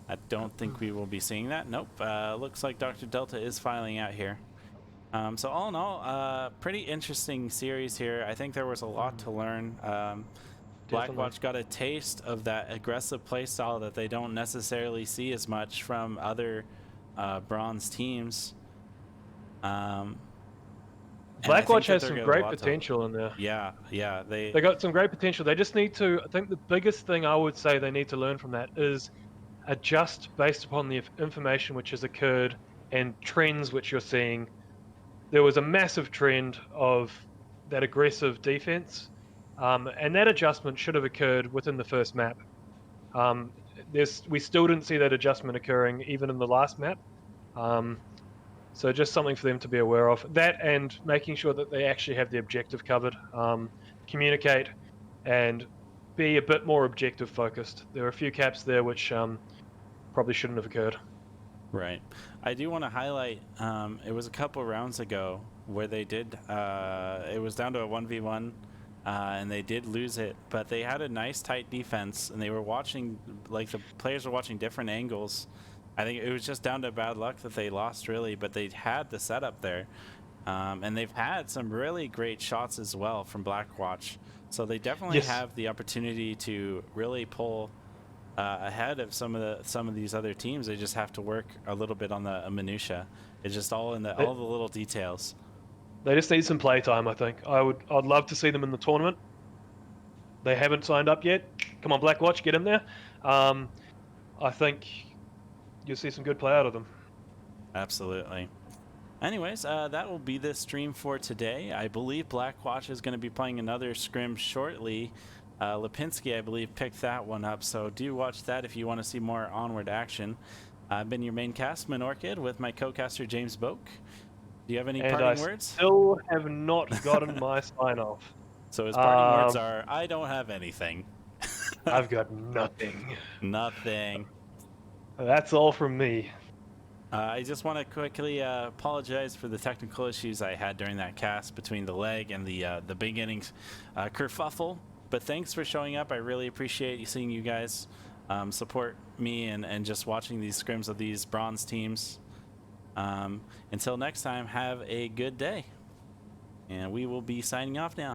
I don't think we will be seeing that. Nope. Looks like Dr. Delta is filing out here. So all in all, pretty interesting series here. I think there was a lot to learn. Blackwatch got a taste of that aggressive playstyle that they don't necessarily see as much from other bronze teams. Blackwatch has some great potential in there. Yeah, they got some great potential. They just need to, I think the biggest thing I would say they need to learn from that is adjust based upon the information which has occurred and trends which you're seeing. There was a massive trend of that aggressive defense, and that adjustment should have occurred within the first map. We still didn't see that adjustment occurring even in the last map. So just something for them to be aware of. That and making sure that they actually have the objective covered, communicate, and be a bit more objective focused. There are a few caps there which probably shouldn't have occurred. Right. I do want to highlight, it was a couple rounds ago where they did, it was down to a 1v1, and they did lose it, but they had a nice tight defense, and they were watching, like the players were watching different angles. I think it was just down to bad luck that they lost, really, but they had the setup there. And they've had some really great shots as well from Blackwatch. So they definitely Yes. have the opportunity to really pull ahead of some of these other teams. They just have to work a little bit on the minutia. It's just all in all the little details. They just need some play time, I think. I'd love to see them in the tournament. They haven't signed up yet. Come on, Blackwatch, get in there. I think you'll see some good play out of them. Absolutely. Anyways, that will be the stream for today. I believe Blackwatch is going to be playing another scrim shortly. Lipinski, I believe, picked that one up, so do watch that if you want to see more onward action. I've been your main castman, Orchid, with my co-caster, JamesBowk. Do you have any parting words? Still have not gotten my sign-off. So his parting words are, I don't have anything. I've got nothing. Nothing. That's all from me. I just want to quickly apologize for the technical issues I had during that cast between the leg and the beginning kerfuffle. But thanks for showing up. I really appreciate seeing you guys support me and just watching these scrims of these bronze teams. Until next time, have a good day. And we will be signing off now.